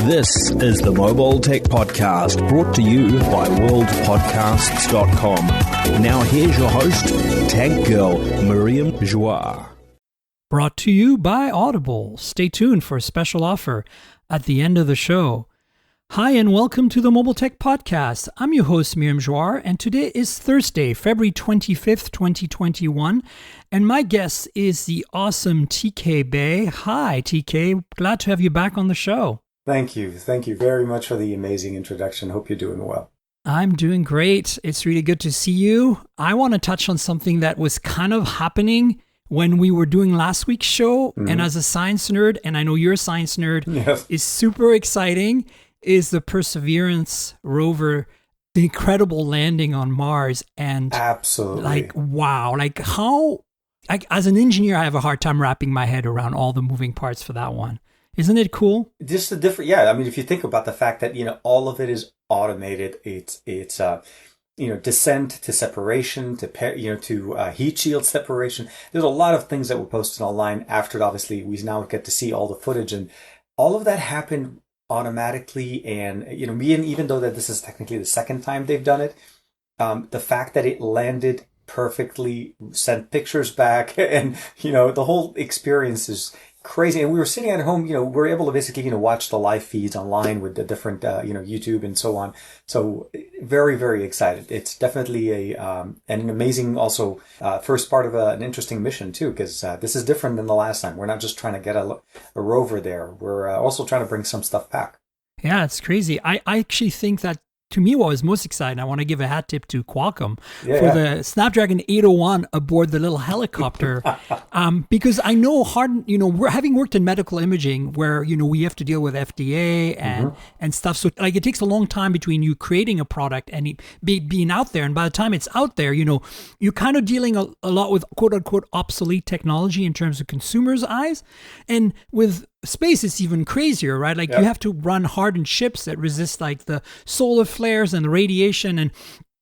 This is the Mobile Tech Podcast, brought to you by worldpodcasts.com. Now here's your host, Tech Girl, Miriam Joie. Brought to you by Audible. Stay tuned for a special offer at the end of the show. Hi and welcome to the Mobile Tech Podcast. I'm your host, Miriam Joie, and today is Thursday, February 25th, 2021, and my guest is the awesome TK Bay. Hi, TK. Glad to have you back on the show. Thank you. Thank you very much for the amazing introduction. Hope you're doing well. I'm doing great. It's really good to see you. I want to touch on something that was kind of happening when we were doing last week's show, and as a science nerd, and I know you're a science nerd, Yes. is super exciting, is the Perseverance rover, the incredible landing on Mars. And Absolutely. like, wow, like how, as an engineer, I have a hard time wrapping my head around all the moving parts for that one. Isn't it cool? Just a different, yeah. I mean, if you think about the fact that, all of it is automated, it's descent to separation, to heat shield separation. There's a lot of things that were posted online after, obviously, we now get to see all the footage, and all of that happened automatically. And, even though that this is technically the second time they've done it, the fact that it landed perfectly, sent pictures back, and, the whole experience is crazy. And we were sitting at home, we were able to basically, watch the live feeds online with the different, YouTube and so on. So very, very excited. It's definitely an amazing, also, first part of an interesting mission too, because this is different than the last time. We're not just trying to get a rover there. We're also trying to bring some stuff back. Yeah, it's crazy. I actually think that, to me, what was most exciting, I want to give a hat tip to Qualcomm for the Snapdragon 801 aboard the little helicopter, because I know we're having worked in medical imaging where, we have to deal with FDA and stuff. So like it takes a long time between you creating a product and it being out there. And by the time it's out there, you're kind of dealing a lot with quote unquote obsolete technology in terms of consumers' eyes. And with space, it's even crazier, right? Like you have to run hardened chips that resist like the solar flares and the radiation.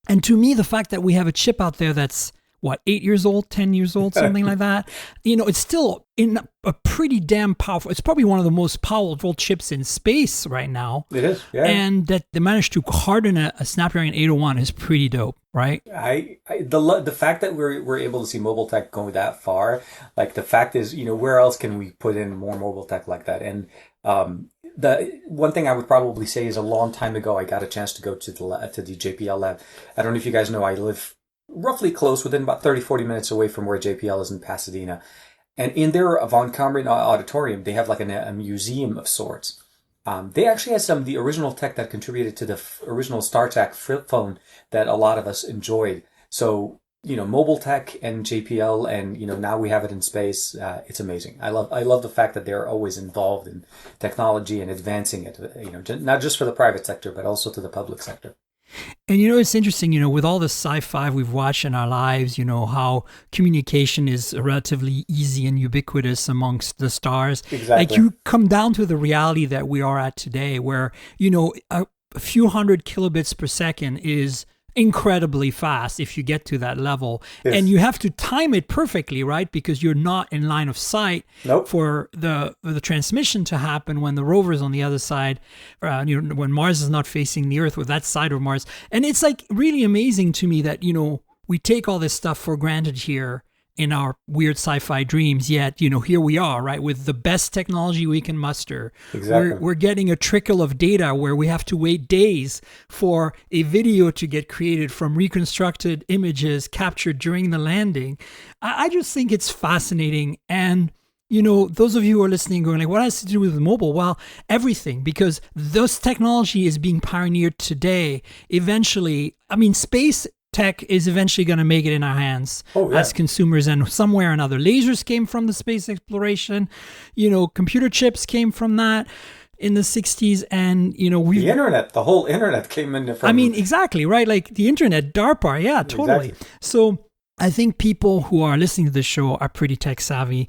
And to me, the fact that we have a chip out there that's 8 years old, 10 years old, something like that, it's still in a pretty damn powerful, it's probably one of the most powerful chips in space right now. It is, yeah. And that they managed to harden a Snapdragon 801 is pretty dope, right? The fact that we're able to see mobile tech go that far, like the fact is, where else can we put in more mobile tech like that? And the one thing I would probably say is a long time ago, I got a chance to go to the JPL lab. I don't know if you guys know, I live roughly close, within about 30-40 minutes away from where JPL is in Pasadena. And in their Von Karman auditorium, they have like a museum of sorts. They actually had some of the original tech that contributed to the original StarTAC flip phone that a lot of us enjoyed. So, mobile tech and JPL, and, now we have it in space. It's amazing. I love the fact that they're always involved in technology and advancing it, not just for the private sector, but also to the public sector. And it's interesting, with all the sci-fi we've watched in our lives, how communication is relatively easy and ubiquitous amongst the stars. Exactly. Like you come down to the reality that we are at today where, a few hundred kilobits per second is incredibly fast if you get to that level. Yes. And you have to time it perfectly, right? Because you're not in line of sight for the transmission to happen when the rover is on the other side, when Mars is not facing the Earth with that side of Mars. And it's like really amazing to me that, we take all this stuff for granted here in our weird sci-fi dreams, yet, here we are, right, with the best technology we can muster. Exactly. We're getting a trickle of data where we have to wait days for a video to get created from reconstructed images captured during the landing. I just think it's fascinating. And, those of you who are listening going like, what has to do with mobile? Well, everything, because this technology is being pioneered today. Eventually, space tech is eventually going to make it in our hands as consumers, and somewhere or another. Lasers came from the space exploration, computer chips came from that in the 60s, and the whole internet came in from... exactly, right? Like the internet, DARPA, yeah, totally. Exactly. So I think people who are listening to this show are pretty tech savvy,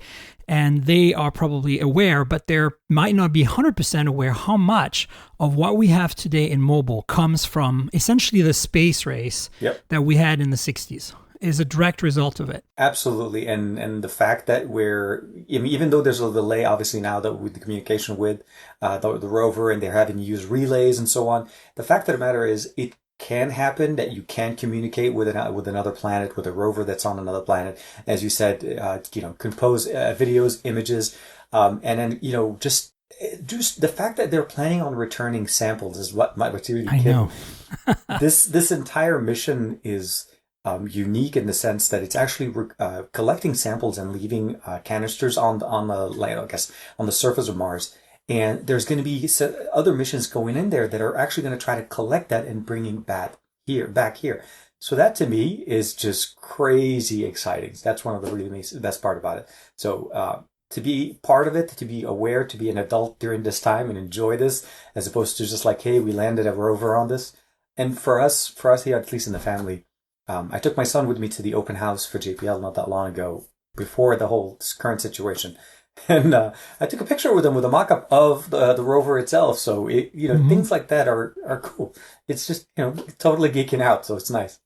and they are probably aware, but they might not be 100% aware how much of what we have today in mobile comes from essentially the space race that we had in the 60s. is a direct result of it. Absolutely. And the fact that even though there's a delay, obviously now that with the communication with the rover and they're having to use relays and so on, the fact of the matter is it can happen that you can communicate with another planet, with a rover that's on another planet. As you said, compose videos, images, and then, just the fact that they're planning on returning samples is what really I know. This entire mission is unique in the sense that it's actually collecting samples and leaving canisters on the surface of Mars. And there's going to be other missions going in there that are actually going to try to collect that and bringing back here. So that to me is just crazy exciting. That's one of the really best part about it. So to be part of it, to be aware, to be an adult during this time and enjoy this, as opposed to just like, hey, we landed a rover on this. And for us here, at least in the family, I took my son with me to the open house for JPL not that long ago, before the whole current situation. And I took a picture with him with a mock-up of the rover itself. So, things like that are cool. It's just, totally geeking out. So it's nice.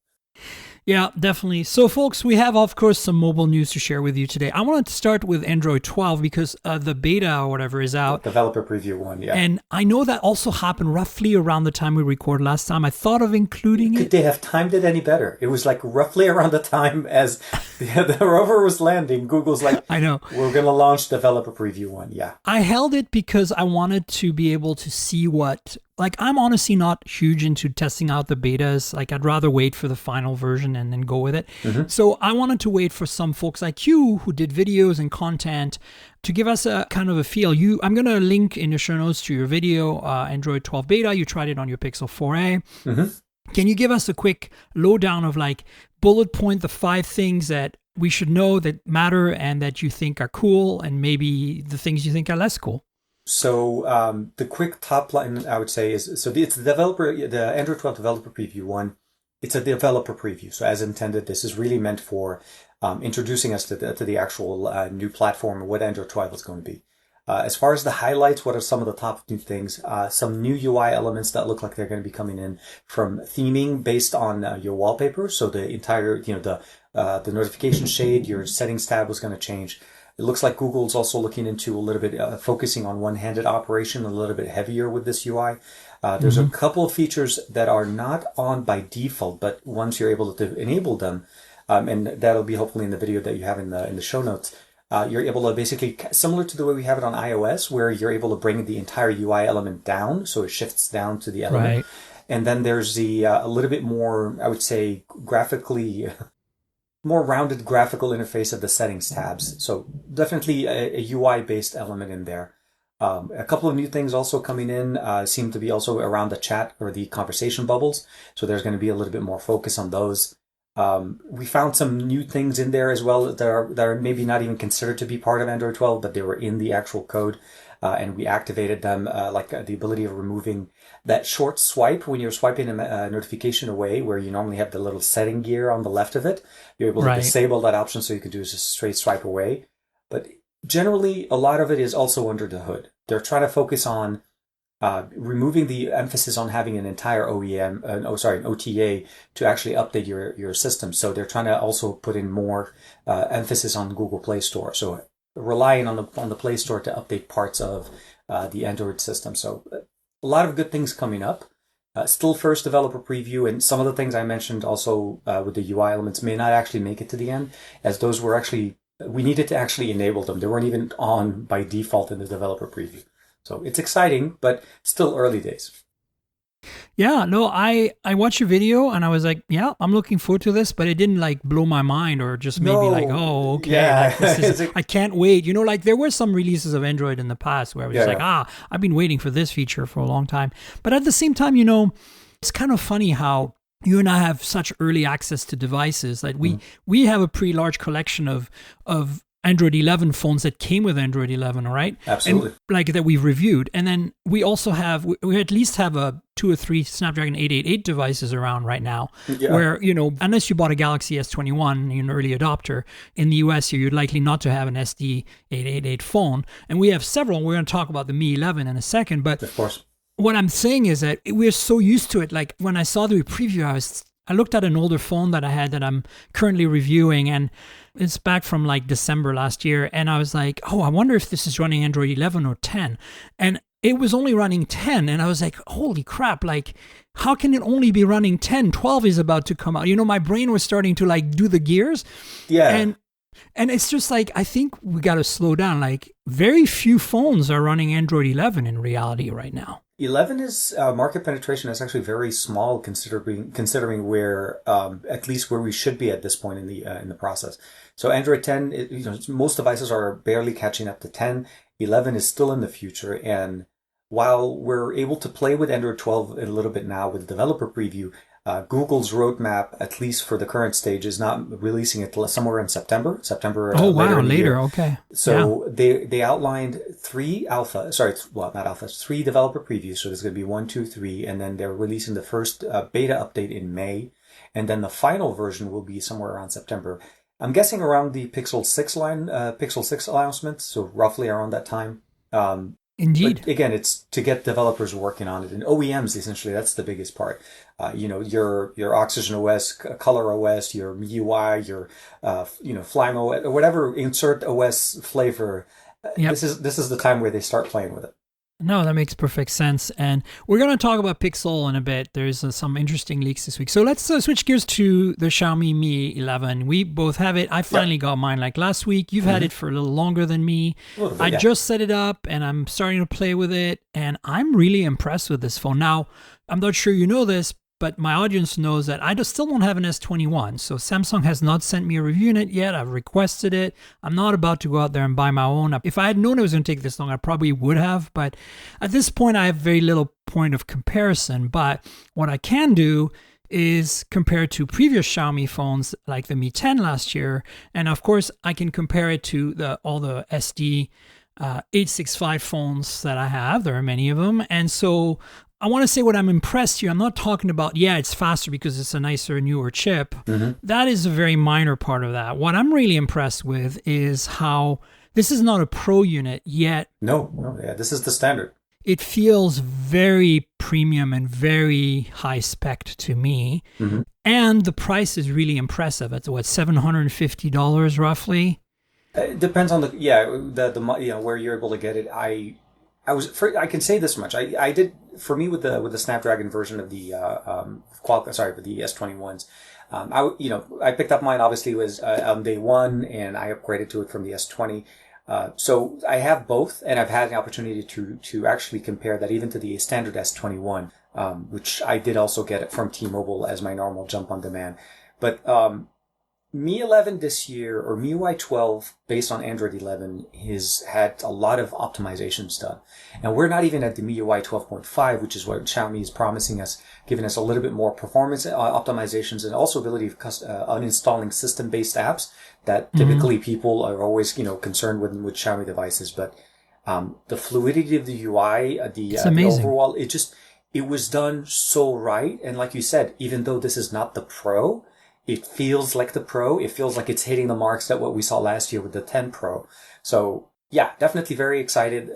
Yeah, definitely. So, folks, we have, of course, some mobile news to share with you today. I wanted to start with Android 12 because the beta or whatever is out. Developer preview one, yeah. And I know that also happened roughly around the time we recorded last time. I thought of including it. Could they have timed it any better? It was like roughly around the time as the rover was landing. Google's like, I know. We're going to launch developer preview one, yeah. I held it because I wanted to be able to see what... Like, I'm honestly not huge into testing out the betas. Like, I'd rather wait for the final version and then go with it. Mm-hmm. So I wanted to wait for some folks like you who did videos and content to give us a kind of a feel. I'm going to link in the show notes to your video, Android 12 beta. You tried it on your Pixel 4a. Mm-hmm. Can you give us a quick lowdown of like bullet point the 5 things that we should know that matter and that you think are cool, and maybe the things you think are less cool? So the quick top line I would say is, it's the Android 12 developer preview one. It's a developer preview. So as intended, this is really meant for introducing us to the actual new platform, what Android 12 is going to be. As far as the highlights, what are some of the top new things? Some new UI elements that look like they're going to be coming in from theming based on your wallpaper. So the entire, the notification shade, your settings tab was going to change. It looks like Google's also looking into a little bit focusing on one-handed operation, a little bit heavier with this UI. There's a couple of features that are not on by default, but once you're able to enable them, and that'll be hopefully in the video that you have in the show notes, you're able to basically, similar to the way we have it on iOS, where you're able to bring the entire UI element down, so it shifts down to the element. Right. And then there's a little bit more, I would say, graphically... more rounded graphical interface of the settings tabs. So definitely a UI-based element in there. A couple of new things also coming in seem to be also around the chat or the conversation bubbles. So there's going to be a little bit more focus on those. We found some new things in there as well that are maybe not even considered to be part of Android 12, but they were in the actual code. And we activated them, like the ability of removing that short swipe when you're swiping a notification away, where you normally have the little setting gear on the left of it. You're able to disable that option so you can do just a straight swipe away. But generally, a lot of it is also under the hood. They're trying to focus on removing the emphasis on having an entire an OTA to actually update your system. So they're trying to also put in more emphasis on Google Play Store. So relying on the Play Store to update parts of the Android system. So a lot of good things coming up. Still first developer preview, and some of the things I mentioned also with the UI elements may not actually make it to the end, as those were actually, we needed to actually enable them. They weren't even on by default in the developer preview. So it's exciting, but still early days. Yeah, no, I watched your video and I was like, yeah, I'm looking forward to this, but it didn't like blow my mind or just maybe like, oh, okay, yeah. Like, I can't wait. Like there were some releases of Android in the past where I was like, I've been waiting for this feature for a long time. But at the same time, it's kind of funny how you and I have such early access to devices. Like we have a pretty large collection of Android 11 phones that came with Android 11, all right? Absolutely. And, like that we've reviewed. And then we also have, we at least have 2 or 3 Snapdragon 888 devices around right now, where, unless you bought a Galaxy S21, you're an early adopter, in the US, you're likely not to have an SD 888 phone. And we have several. We're going to talk about the Mi 11 in a second. But of course, what I'm saying is that we're so used to it. Like when I saw the preview, I looked at an older phone that I had that I'm currently reviewing, and it's back from like December last year. And I was like, oh, I wonder if this is running Android 11 or 10. And it was only running 10. And I was like, holy crap, like, how can it only be running 10? 12 is about to come out. You know, my brain was starting to like do the gears. Yeah. And it's just like, I think we got to slow down. Like, very few phones are running Android 11 in reality right now. 11 is market penetration is actually very small considering where at least where we should be at this point in the process. So Android 10, most devices are barely catching up to 10. 11 is still in the future, and while we're able to play with Android 12 a little bit now with the developer preview, Google's roadmap, at least for the current stage, is not releasing it till somewhere in September. Oh, wow, later. Year. Okay. So they outlined three developer previews. So there's going to be 1, 2, 3, and then they're releasing the first beta update in May, and then the final version will be somewhere around September. I'm guessing around the Pixel 6 announcement, so roughly around that time. Indeed. But again, it's to get developers working on it, and OEMs essentially. That's the biggest part. Your Oxygen OS, Color OS, your MIUI, your Flyme OS, whatever insert OS flavor. Yep. This is the time where they start playing with it. No, that makes perfect sense. And we're going to talk about Pixel in a bit. There's some interesting leaks this week. So let's switch gears to the Xiaomi Mi 11. We both have it. I finally got mine like last week. You've had it for a little longer than me. I just set it up and I'm starting to play with it. And I'm really impressed with this phone. Now, I'm not sure you know this, but my audience knows that I still don't have an S21. So Samsung has not sent me a review in it yet. I've requested it. I'm not about to go out there and buy my own. If I had known it was going to take this long, I probably would have. But at this point, I have very little point of comparison. But what I can do is compare to previous Xiaomi phones like the Mi 10 last year. And of course, I can compare it to all the SD 865 phones that I have. There are many of them. And so I want to say what I'm impressed here. I'm not talking about, it's faster because it's a nicer, newer chip. Mm-hmm. That is a very minor part of that. What I'm really impressed with is how this is not a pro unit yet. No, this is the standard. It feels very premium and very high spec to me. Mm-hmm. And the price is really impressive. It's $750 roughly. It depends on the where you're able to get it. I can say this much. I did, for me, with the Snapdragon version of the with the S21s. I picked up mine, obviously, was on day one, and I upgraded to it from the S20. So I have both, and I've had an opportunity to actually compare that even to the standard S21, which I did also get it from T-Mobile as my normal jump on demand. But Mi 11 this year, or MIUI 12, based on Android 11, has had a lot of optimizations done. And we're not even at the MIUI 12.5, which is what Xiaomi is promising us, giving us a little bit more performance optimizations and also ability of uninstalling system-based apps that typically people are always, concerned with Xiaomi devices. But the fluidity of the UI, the overall, it was done so right. And like you said, even though this is not the Pro, it feels like the Pro. It feels like it's hitting the marks that what we saw last year with the 10 Pro. So yeah, definitely very excited.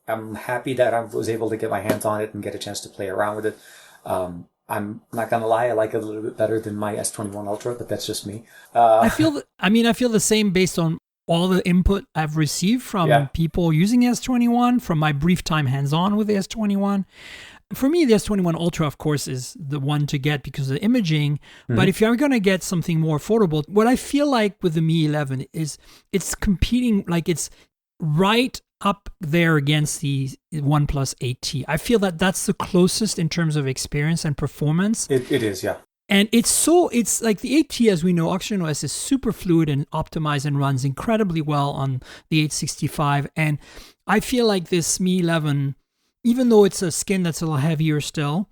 I'm happy that I was able to get my hands on it and get a chance to play around with it. I'm not gonna lie, I like it a little bit better than my S21 Ultra, but that's just me. I feel the same based on all the input I've received from people using S21, from my brief time hands-on with the S21. For me, the S21 Ultra, of course, is the one to get because of the imaging. Mm-hmm. But if you're going to get something more affordable, what I feel like with the Mi 11 is it's competing, like it's right up there against the OnePlus 8T. I feel that that's the closest in terms of experience and performance. It is, yeah. And it's like the 8T, as we know, Oxygen OS is super fluid and optimized and runs incredibly well on the 865. And I feel like this Mi 11, even though it's a skin that's a little heavier still,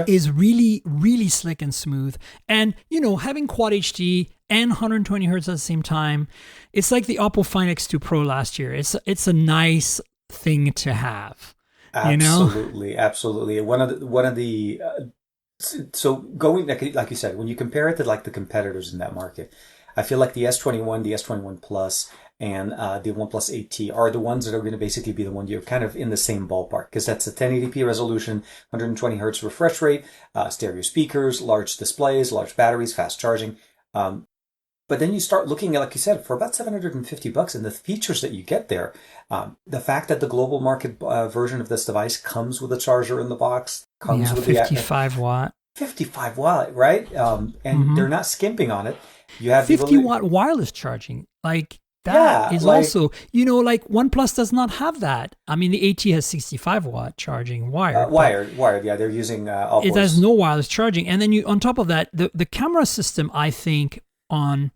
is really, really slick and smooth. And, having Quad HD and 120 hertz at the same time, it's like the Oppo Find X2 Pro last year. It's a nice thing to have. Absolutely, absolutely. One of the so going, like you said, when you compare it to like the competitors in that market, I feel like the S21, the S21 Plus, and the OnePlus 8T are the ones that are going to basically be the one you're kind of in the same ballpark, because that's a 1080p resolution, 120 hertz refresh rate, stereo speakers, large displays, large batteries, fast charging. But then you start looking at, like you said, for about $750 and the features that you get there. The fact that the global market version of this device comes with a charger in the box, comes with 55 watt. 55 watt, right? And they're not skimping on it. You have 50 watt wireless charging. Like that is also, like OnePlus does not have that. I mean, the AT has 65 watt charging wired. Wired. Yeah, they're using Oppo. It has no wireless charging. And then on top of that, the camera system, I think, on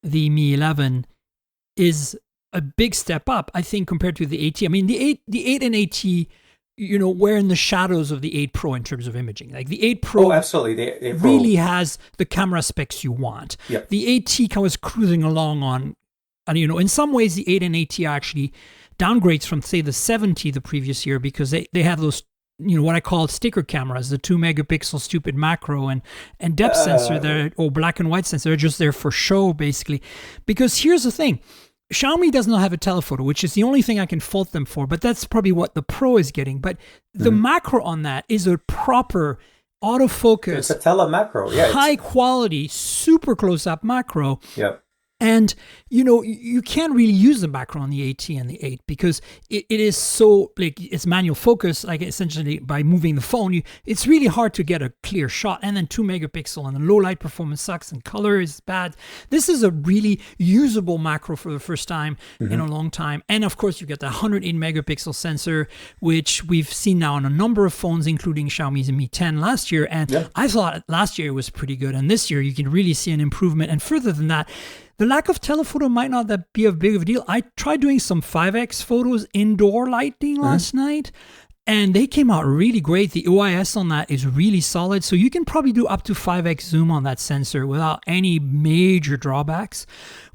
the Mi 11 is a big step up, I think, compared to the AT. I mean, the 8 and AT, we're in the shadows of the 8 Pro in terms of imaging. Like the 8 Pro absolutely. The 8 Pro really has the camera specs you want. Yep. The AT was cruising along on, and in some ways the 8 and AT are actually downgrades from, say, the 70 the previous year, because they have those, what I call sticker cameras, the 2 megapixel stupid macro and depth sensor or black and white sensor. They're just there for show, basically. Because here's the thing. Xiaomi does not have a telephoto, which is the only thing I can fault them for, but that's probably what the Pro is getting. But the macro on that is a proper autofocus. It's a telemacro. Yeah, high quality, super close-up macro. Yep. And, you can't really use the macro on the AT and the 8 because it is so, like, it's manual focus, like essentially by moving the phone, it's really hard to get a clear shot. And then 2 megapixel and the low light performance sucks and color is bad. This is a really usable macro for the first time in a long time. And of course, you get the 108 megapixel sensor, which we've seen now on a number of phones, including Xiaomi's Mi 10 last year. And I thought last year it was pretty good. And this year you can really see an improvement. And further than that, the lack of telephoto might not be a big of a deal. I tried doing some 5x photos indoor lighting last night, and they came out really great. The OIS on that is really solid. So you can probably do up to 5x zoom on that sensor without any major drawbacks,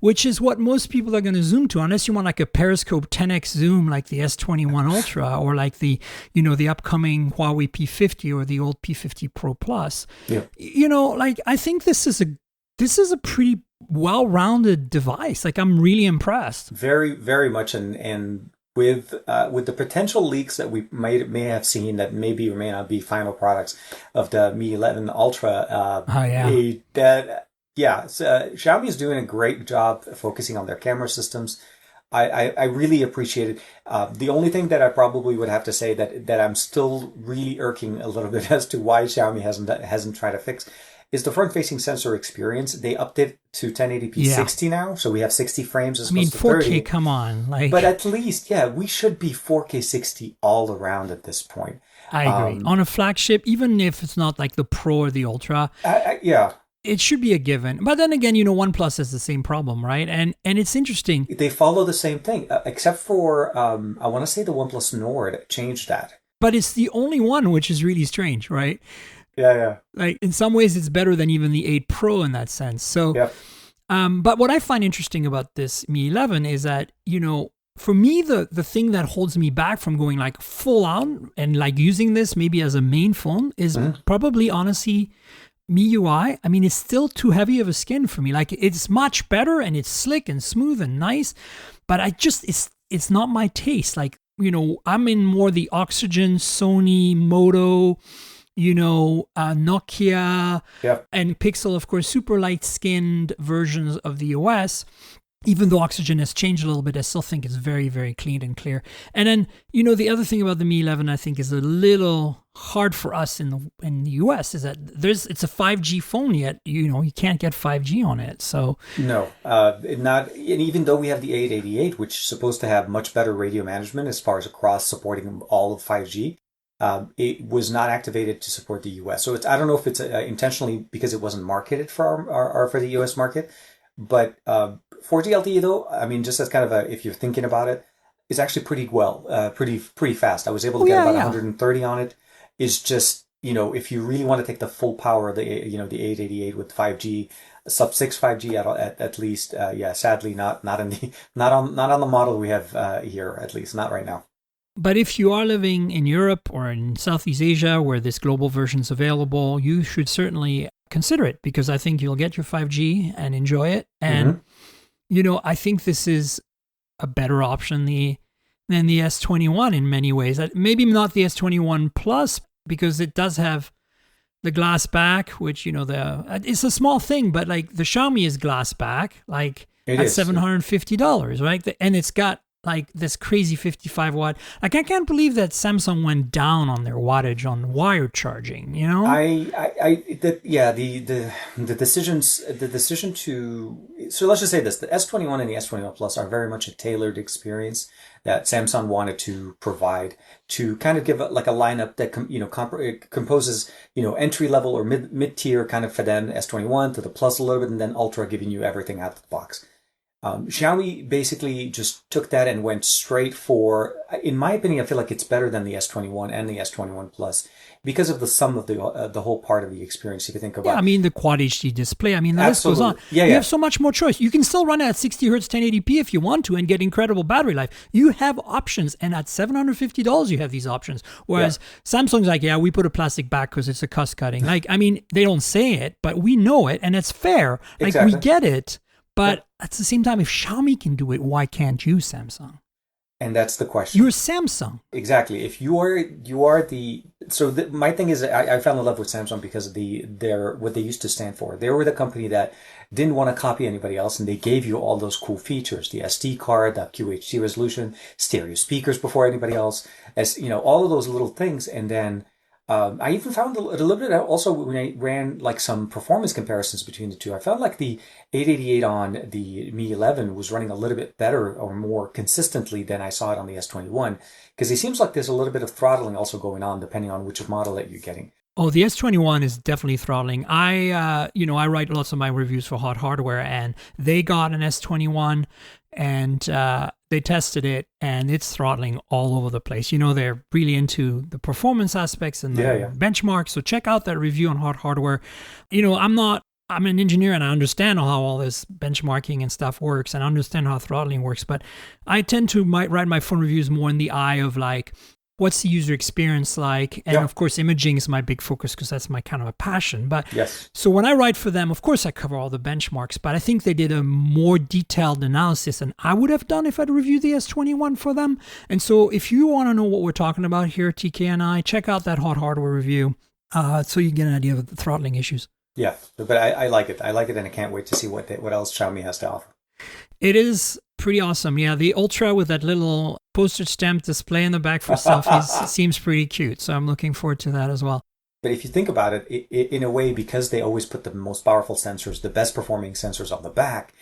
which is what most people are going to zoom to, unless you want like a periscope 10x zoom like the S21 Ultra or like the, the upcoming Huawei P50 or the old P50 Pro Plus. Yeah. I think this is a pretty well-rounded device. Like, I'm really impressed. Very, very much. And with the potential leaks that we may have seen that maybe or may not be final products of the Mi 11 Ultra, Xiaomi is doing a great job focusing on their camera systems. I really appreciate it. The only thing that I probably would have to say that I'm still really irking a little bit as to why Xiaomi hasn't tried to fix is the front-facing sensor experience. They upped it to 1080p 60 now, so we have 60 frames as opposed to 30. 4K, come on. But at least, we should be 4K 60 all around at this point. I agree. On a flagship, even if it's not like the Pro or the Ultra, it should be a given. But then again, OnePlus has the same problem, right? And it's interesting. They follow the same thing, except for, I want to say the OnePlus Nord changed that. But it's the only one, which is really strange, right? Yeah. Like, in some ways, it's better than even the 8 Pro in that sense. So, but what I find interesting about this Mi 11 is that, for me, the thing that holds me back from going like full on and like using this maybe as a main phone is probably, honestly, MIUI. I mean, it's still too heavy of a skin for me. Like, it's much better and it's slick and smooth and nice, but it's not my taste. Like, I'm in more the Oxygen, Sony, Moto, Nokia and Pixel, of course, super light-skinned versions of the OS. Even though Oxygen has changed a little bit, I still think it's very, very clean and clear. And then, the other thing about the Mi 11, I think, is a little hard for us in the US is that it's a 5G phone yet. You can't get 5G on it. So no, not. And even though we have the 888, which is supposed to have much better radio management as far as across supporting all of 5G. It was not activated to support the US. So I don't know if it's intentionally because it wasn't marketed for for the US market, but 4G LTE though, I mean, just as kind of if you're thinking about it, is actually pretty fast. I was able to get about 130 on it. It's just, if you really want to take the full power of the 888 with 5G, sub 6 5G at least, sadly not on the model we have here, at least not right now. But if you are living in Europe or in Southeast Asia where this global version is available, you should certainly consider it because I think you'll get your 5G and enjoy it. And, I think this is a better option than the S21 in many ways. Maybe not the S21 Plus, because it does have the glass back, which, it's a small thing, but like the Xiaomi is glass back, like at $750, right? And it's got like this crazy 55 watt. Like, I can't believe that Samsung went down on their wattage on wire charging, The decision to, so let's just say this, the S21 and the S21 Plus are very much a tailored experience that Samsung wanted to provide to kind of give a lineup that composes entry level or mid tier kind of for them, S21 to the Plus a little bit, and then Ultra, giving you everything out of the box. Xiaomi basically just took that and went straight for, in my opinion, I feel like it's better than the S21 and the S21 Plus because of the sum of the whole part of the experience. If you think about, the Quad HD display. The list goes on. You have so much more choice. You can still run it at 60 hertz 1080p if you want to and get incredible battery life. You have options, and at $750 you have these options. Whereas Samsung's like, we put a plastic back because it's a cost cutting. They don't say it, but we know it, and it's fair. Exactly. We get it. But at the same time, if Xiaomi can do it, why can't you, Samsung? And that's the question. You're Samsung. Exactly. If my thing is, I fell in love with Samsung because of what they used to stand for. They were the company that didn't want to copy anybody else, and they gave you all those cool features: the SD card, the QHD resolution, stereo speakers before anybody else, all of those little things. And then I even found a little bit also when I ran like some performance comparisons between the two. I found like the 888 on the Mi 11 was running a little bit better or more consistently than I saw it on the S21, because it seems like there's a little bit of throttling also going on depending on which model that you're getting. Oh, the S21 is definitely throttling. I write lots of my reviews for Hot Hardware, and they got an S21 and they tested it, and it's throttling all over the place. They're really into the performance aspects and the benchmarks. So check out that review on Hot Hardware. I'm an engineer, and I understand how all this benchmarking and stuff works, and I understand how throttling works, but I tend to write my phone reviews more in the eye of like, what's the user experience like? And of course, imaging is my big focus because that's my kind of a passion. But so when I write for them, of course, I cover all the benchmarks, but I think they did a more detailed analysis than I would have done if I'd reviewed the S21 for them. And so if you want to know what we're talking about here, TK and I, check out that Hot Hardware review so you get an idea of the throttling issues. Yeah, but I like it. I like it, and I can't wait to see what else Xiaomi has to offer. It is pretty awesome. Yeah, the Ultra with that little postage stamp display in the back for selfies seems pretty cute. So I'm looking forward to that as well. But if you think about it, in a way, because they always put the most powerful sensors, the best performing sensors on the back,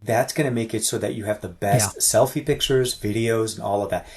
that's going to make it so that you have the best selfie pictures, videos, and all of that.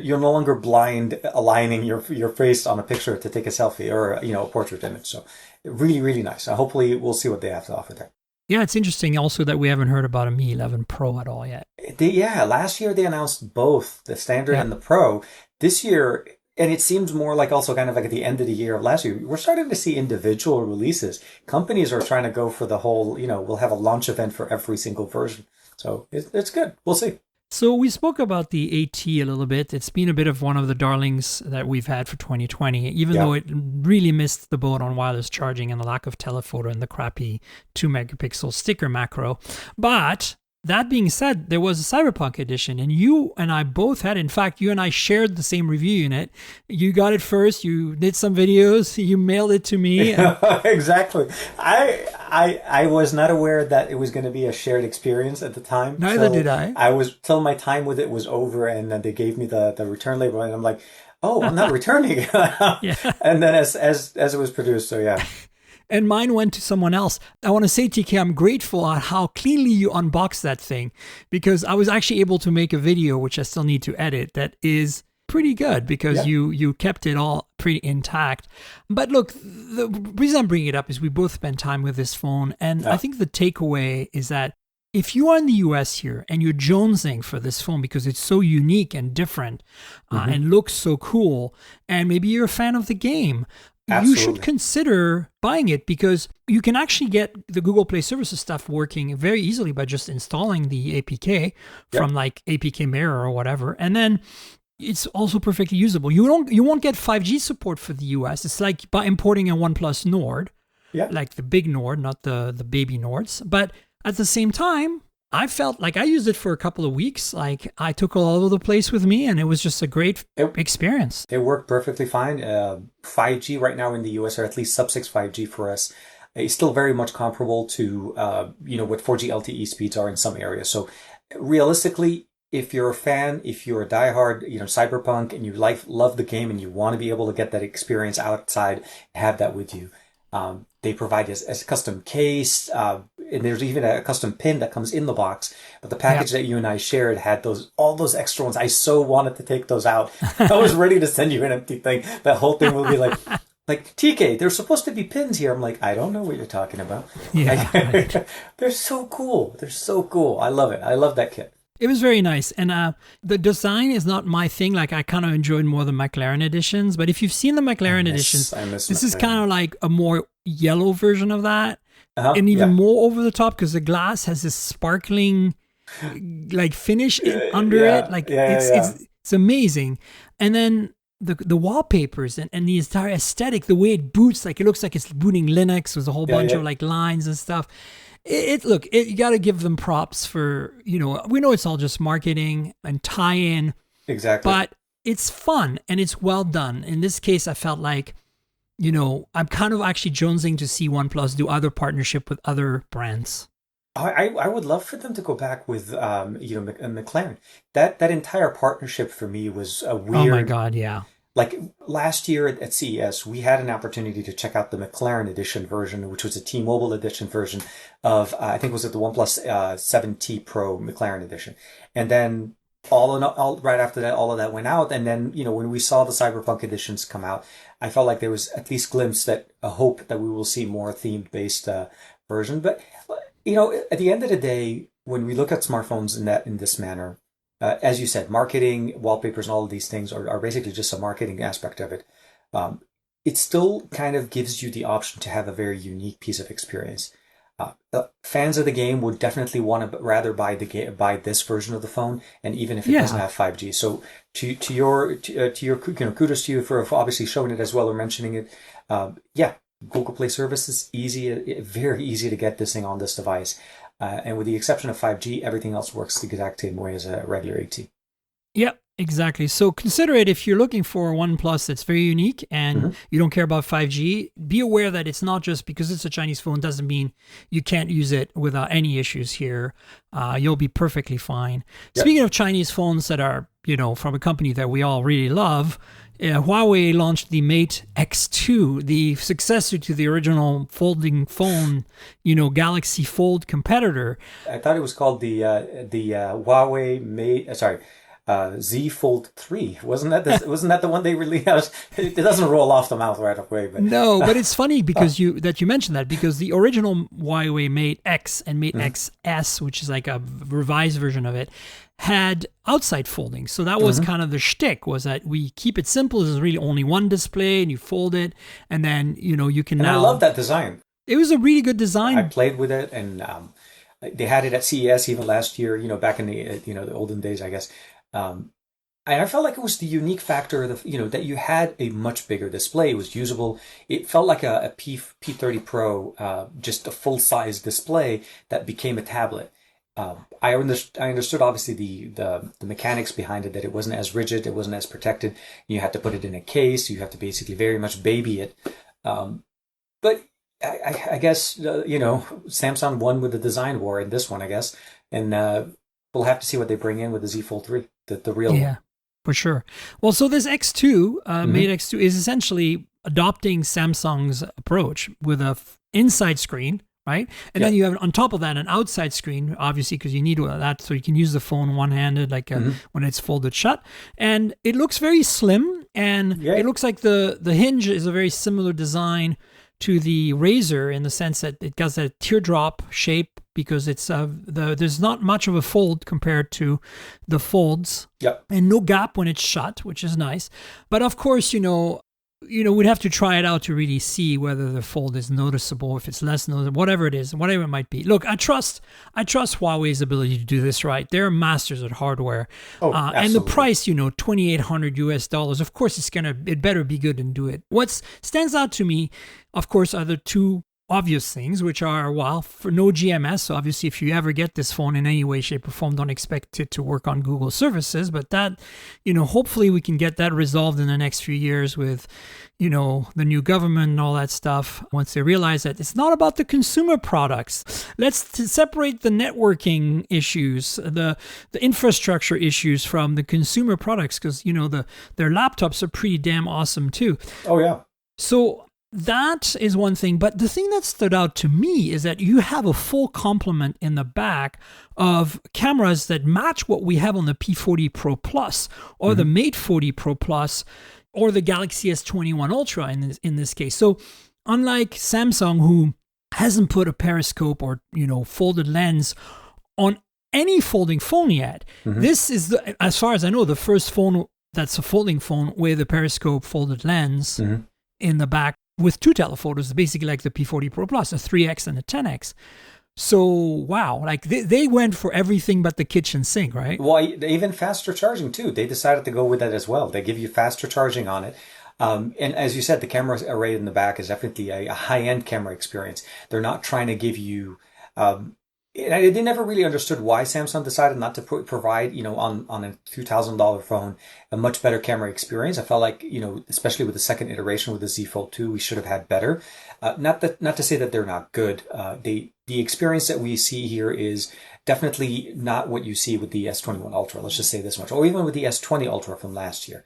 You're no longer blind aligning your face on a picture to take a selfie or a portrait image. So really, really nice. Hopefully we'll see what they have to offer there. Yeah, it's interesting also that we haven't heard about a Mi 11 Pro at all yet. Last year they announced both the standard and the Pro. This year, and it seems more like also kind of like at the end of the year of last year, we're starting to see individual releases. Companies are trying to go for the whole, we'll have a launch event for every single version. So it's good. We'll see. So we spoke about the AT a little bit. It's been a bit of one of the darlings that we've had for 2020, even though it really missed the boat on wireless charging and the lack of telephoto and the crappy 2-megapixel sticker macro. But that being said, there was a Cyberpunk edition, and you and I both had. In fact, you and I shared the same review unit. You got it first. You did some videos. You mailed it to me. Exactly. I was not aware that it was going to be a shared experience at the time. Neither did I. I was till my time with it was over, and then they gave me the return label, and I'm like, oh, I'm not returning. And then as it was produced, so yeah. And mine went to someone else. I want to say, TK, I'm grateful at how cleanly you unboxed that thing, because I was actually able to make a video, which I still need to edit, that is pretty good because you kept it all pretty intact. But look, the reason I'm bringing it up is we both spent time with this phone. And I think the takeaway is that if you are in the US here and you're jonesing for this phone because it's so unique and different and looks so cool, and maybe you're a fan of the game, you should consider buying it, because you can actually get the Google Play Services stuff working very easily by just installing the APK from like APK Mirror or whatever. And then it's also perfectly usable. You won't get 5G support for the US. It's like by importing a OnePlus Nord, like the big Nord, not the baby Nords. But at the same time, I felt like I used it for a couple of weeks. Like I took it all over the place with me, and it was just a great experience. It worked perfectly fine. 5G right now in the US, or at least sub-6 5G for us, is still very much comparable to what 4G LTE speeds are in some areas. So realistically, if you're a fan, if you're a diehard, Cyberpunk, and you love the game and you want to be able to get that experience outside, have that with you. They provide as a custom case, and there's even a custom pin that comes in the box. But the package that you and I shared had all those extra ones. I so wanted to take those out. I was ready to send you an empty thing. That whole thing will be like TK, there's supposed to be pins here. I'm like, I don't know what you're talking about. Yeah, right. They're so cool. They're so cool. I love it. I love that kit. It was very nice. And the design is not my thing. Like I kind of enjoyed more the McLaren editions. But if you've seen the McLaren editions, this is kind of like a more yellow version of that. And even more over the top because the glass has this sparkling like finish under it. Like it's amazing. And then the wallpapers and the entire aesthetic, the way it boots, like it looks like it's booting Linux with a whole bunch of like lines and stuff. You got to give them props for, we know it's all just marketing and tie-in. Exactly. But it's fun and it's well done. In this case, I felt like, I'm kind of actually jonesing to see OnePlus do other partnership with other brands. I would love for them to go back with, McLaren. That entire partnership for me was a weird. Oh my God, yeah. Like last year at CES, we had an opportunity to check out the McLaren edition version, which was a T-Mobile edition version of, I think was it the OnePlus 7T Pro McLaren edition. And then right after that, all of that went out. And then, when we saw the Cyberpunk editions come out, I felt like there was at least glimpse that a hope that we will see more themed based version. But, at the end of the day, when we look at smartphones in this manner, as you said, marketing, wallpapers, and all of these things are basically just a marketing aspect of it. It still kind of gives you the option to have a very unique piece of experience. Fans of the game would definitely want to rather buy this version of the phone, and even if it doesn't have 5G. So to your kudos to you for obviously showing it as well or mentioning it. Google Play service is easy, very easy to get this thing on this device. And with the exception of 5G, everything else works the exact same way as a regular AT. Yep, exactly. So consider it if you're looking for a OnePlus that's very unique and you don't care about 5G. Be aware that it's not just because it's a Chinese phone doesn't mean you can't use it without any issues here. You'll be perfectly fine. Yep. Speaking of Chinese phones that are, from a company that we all really love, Huawei launched the Mate X2, the successor to the original folding phone, Galaxy Fold competitor. I thought it was called the Huawei Mate. Z Fold 3. Wasn't that the one they released? It doesn't roll off the mouth right away. But no, but it's funny because you mentioned that because the original Huawei Mate X and Mate XS, which is like a revised version of it, had outside folding. So that was kind of the shtick, was that we keep it simple. There's really only one display and you fold it and then, you can and now... I love that design. It was a really good design. I played with it and they had it at CES even last year, back in the, the olden days, I guess. And I felt like it was the unique factor of that you had a much bigger display. It was usable. It felt like a P30 Pro, just a full-size display that became a tablet. I understood obviously the mechanics behind it, that it wasn't as rigid, it wasn't as protected. You had to put it in a case. You have to basically very much baby it. But I guess Samsung won with the design war in this one, I guess, and we'll have to see what they bring in with the Z Fold 3, the real one. For sure. Well, so this X2, Mate X2, is essentially adopting Samsung's approach with a inside screen, right? And then you have on top of that an outside screen, obviously, because you need that so you can use the phone one-handed, like when it's folded shut. And it looks very slim, and it looks like the hinge is a very similar design to the Razr in the sense that it has a teardrop shape because it's there's not much of a fold compared to the folds, and no gap when it's shut, which is nice. But of course, we'd have to try it out to really see whether the fold is noticeable, if it's less noticeable, whatever it is, whatever it might be. Look, I trust Huawei's ability to do this right. They're masters at hardware. And the price, $2,800 US. Of course, it better be good and do it. What stands out to me, of course, are the two obvious things, which are, well, for no GMS. So obviously, if you ever get this phone in any way, shape, or form, don't expect it to work on Google services. But that, hopefully we can get that resolved in the next few years with, the new government and all that stuff. Once they realize that it's not about the consumer products. Let's separate the networking issues, the infrastructure issues from the consumer products, because, their laptops are pretty damn awesome too. Oh, yeah. So that is one thing. But the thing that stood out to me is that you have a full complement in the back of cameras that match what we have on the P40 Pro Plus or the Mate 40 Pro Plus or the Galaxy S21 Ultra in this case. So unlike Samsung, who hasn't put a periscope or, folded lens on any folding phone yet, this is, as far as I know, the first phone that's a folding phone with a periscope folded lens in the back with two telephotos, basically like the P40 Pro Plus, a 3X and a 10X. So, wow, like they went for everything but the kitchen sink, right? Well, even faster charging too. They decided to go with that as well. They give you faster charging on it. And as you said, the camera array in the back is definitely a high-end camera experience. They're not trying to give you... they never really understood why Samsung decided not to provide, on a $2,000 phone, a much better camera experience. I felt like, especially with the second iteration with the Z Fold 2, we should have had better. Not to say that they're not good. The experience that we see here is definitely not what you see with the S21 Ultra. Let's just say this much, or even with the S20 Ultra from last year.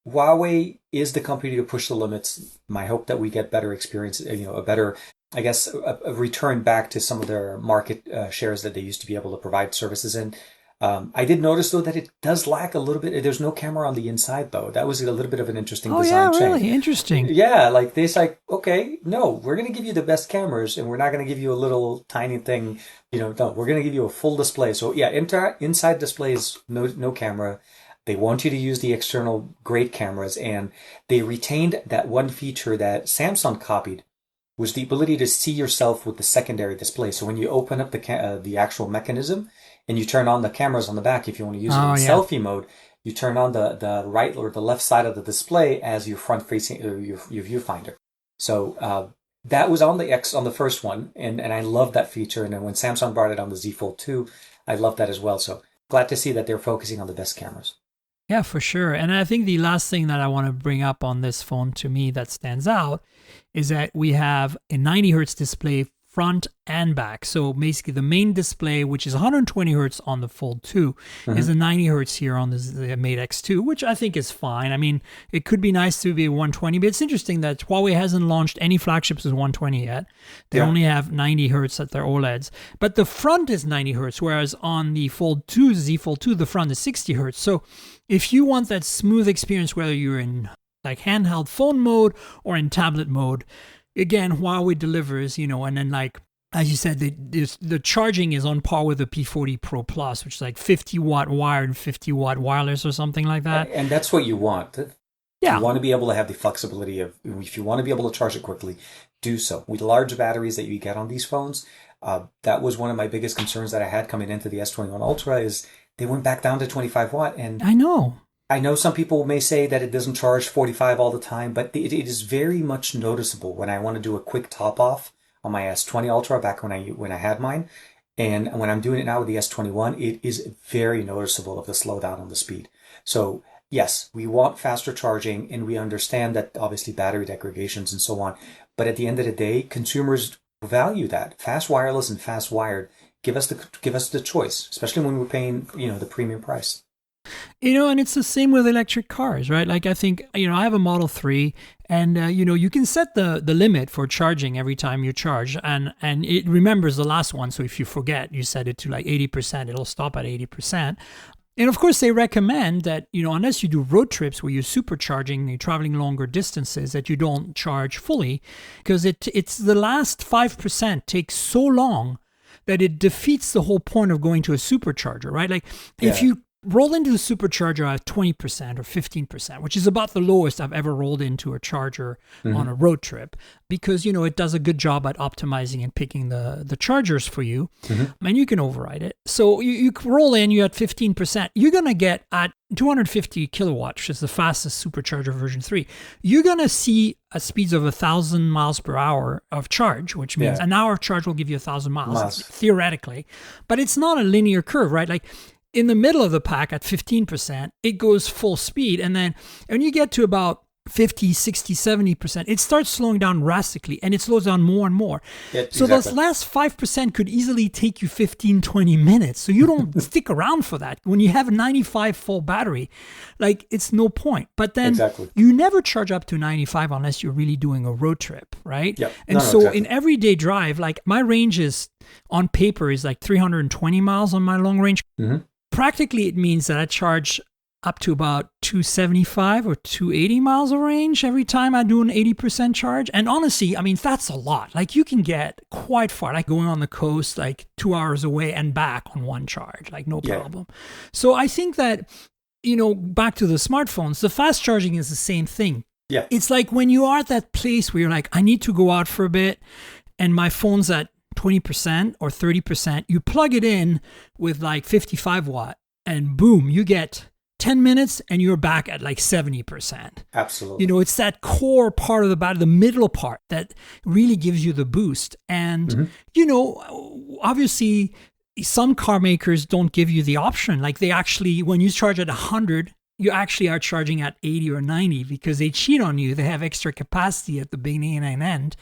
Huawei is the company to push the limits. My hope that we get better experience, a better, I guess, a return back to some of their market shares that they used to be able to provide services in. I did notice, though, that it does lack a little bit. There's no camera on the inside, though. That was a little bit of an interesting design change. Oh, yeah, really? Interesting. Yeah, like they're like, okay, no, we're going to give you the best cameras, and we're not going to give you a little tiny thing. No, we're going to give you a full display. So, yeah, inside displays, no camera. They want you to use the external great cameras, and they retained that one feature that Samsung copied, was the ability to see yourself with the secondary display. So when you open up the actual mechanism and you turn on the cameras on the back, if you want to use it in selfie mode, you turn on the right or the left side of the display as your front-facing your viewfinder. So that was on the first one, and I love that feature. And then when Samsung brought it on the Z Fold 2, I love that as well. So glad to see that they're focusing on the best cameras. Yeah, for sure. And I think the last thing that I want to bring up on this phone to me that stands out is that we have a 90 hertz display front and back. So basically the main display, which is 120 hertz on the Fold 2, is a 90 hertz here on the Mate X2, which I think is fine. I mean, it could be nice to be 120, but it's interesting that Huawei hasn't launched any flagships with 120 yet. They only have 90 hertz at their OLEDs. But the front is 90 hertz, whereas on the Fold 2, Z Fold 2, the front is 60 hertz. So if you want that smooth experience, whether you're in like handheld phone mode or in tablet mode, again, Huawei delivers, and then like, as you said, the charging is on par with the P40 Pro Plus, which is like 50 watt wired, 50 watt wireless or something like that. And that's what you want. Yeah. You want to be able to have the flexibility of, if you want to be able to charge it quickly, do so. With large batteries that you get on these phones, that was one of my biggest concerns that I had coming into the S21 Ultra is they went back down to 25 watt. And I know some people may say that it doesn't charge 45 all the time, but it is very much noticeable when I want to do a quick top off on my S20 Ultra back when I had mine. And when I'm doing it now with the S21, it is very noticeable of the slowdown on the speed. So yes, we want faster charging, and we understand that obviously battery degradations and so on. But at the end of the day, consumers value that. Fast wireless and fast wired give us the choice, especially when we're paying, the premium price. And it's the same with electric cars, right? Like I think, I have a Model 3 and, you can set the limit for charging every time you charge and it remembers the last one. So if you forget, you set it to like 80%, it'll stop at 80%. And of course, they recommend that, unless you do road trips where you're supercharging, you're traveling longer distances, that you don't charge fully because it's the last 5% takes so long that it defeats the whole point of going to a supercharger, right? Like if you roll into the supercharger at 20% or 15%, which is about the lowest I've ever rolled into a charger on a road trip, because, it does a good job at optimizing and picking the chargers for you, and you can override it. So you roll in, you're at 15%, you're going to get at 250 kilowatt, which is the fastest supercharger version 3, you're going to see speeds of 1,000 miles per hour of charge, which means an hour of charge will give you 1,000 miles, theoretically. But it's not a linear curve, right? Like, in the middle of the pack at 15%, it goes full speed. And then when you get to about 50, 60, 70%, it starts slowing down drastically, and it slows down more and more. Yeah, so those last 5% could easily take you 15, 20 minutes. So you don't stick around for that. When you have a 95 full battery, like, it's no point. But then you never charge up to 95 unless you're really doing a road trip, right? Yep. And in everyday drive, like, my range is, on paper, is like 320 miles on my long range. Practically, it means that I charge up to about 275 or 280 miles of range every time I do an 80% charge. And honestly, I mean, that's a lot. Like, you can get quite far, like going on the coast, like 2 hours away and back on one charge, like no problem. So I think that, back to the smartphones, the fast charging is the same thing. Yeah. It's like when you are at that place where you're like, I need to go out for a bit and my phone's at 20% or 30%, you plug it in with like 55 watt and boom, you get 10 minutes and you're back at like 70%. Absolutely. It's that core part of the battery, the middle part, that really gives you the boost. And, obviously some car makers don't give you the option. Like, they actually, when you charge at 100, you actually are charging at 80 or 90 because they cheat on you. They have extra capacity at the beginning and end,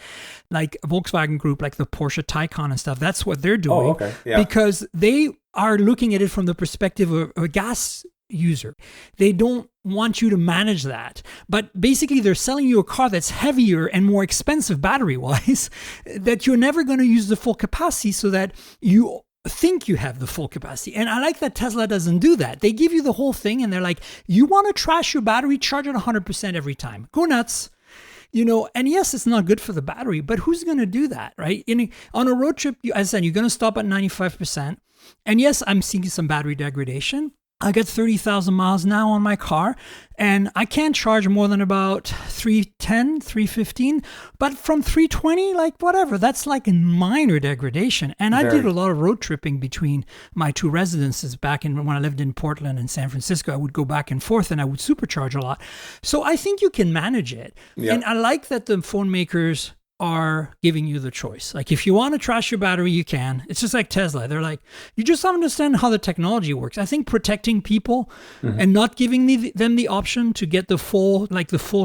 like Volkswagen Group, like the Porsche Taycan and stuff. That's what they're doing. Oh, okay. Yeah. Because they are looking at it from the perspective of a gas user. They don't want you to manage that. But basically, they're selling you a car that's heavier and more expensive battery-wise, that you're never going to use the full capacity, so that you think you have the full capacity. And I like that Tesla doesn't do that. They give you the whole thing and they're like, you want to trash your battery, charge it 100% every time. Go nuts. And yes, it's not good for the battery, but who's going to do that, right? On a road trip, as I said, you're going to stop at 95%. And yes, I'm seeing some battery degradation. I got 30,000 miles now on my car, and I can't charge more than about 310, 315, but from 320, like whatever, that's like a minor degradation. And I did a lot of road tripping between my two residences back when I lived in Portland and San Francisco. I would go back and forth and I would supercharge a lot. So I think you can manage it. Yeah. And I like that the phone makers are giving you the choice. Like, if you want to trash your battery, you can. It's just like Tesla. They're like, you just don't understand how the technology works. I think protecting people and not giving them the option to get the full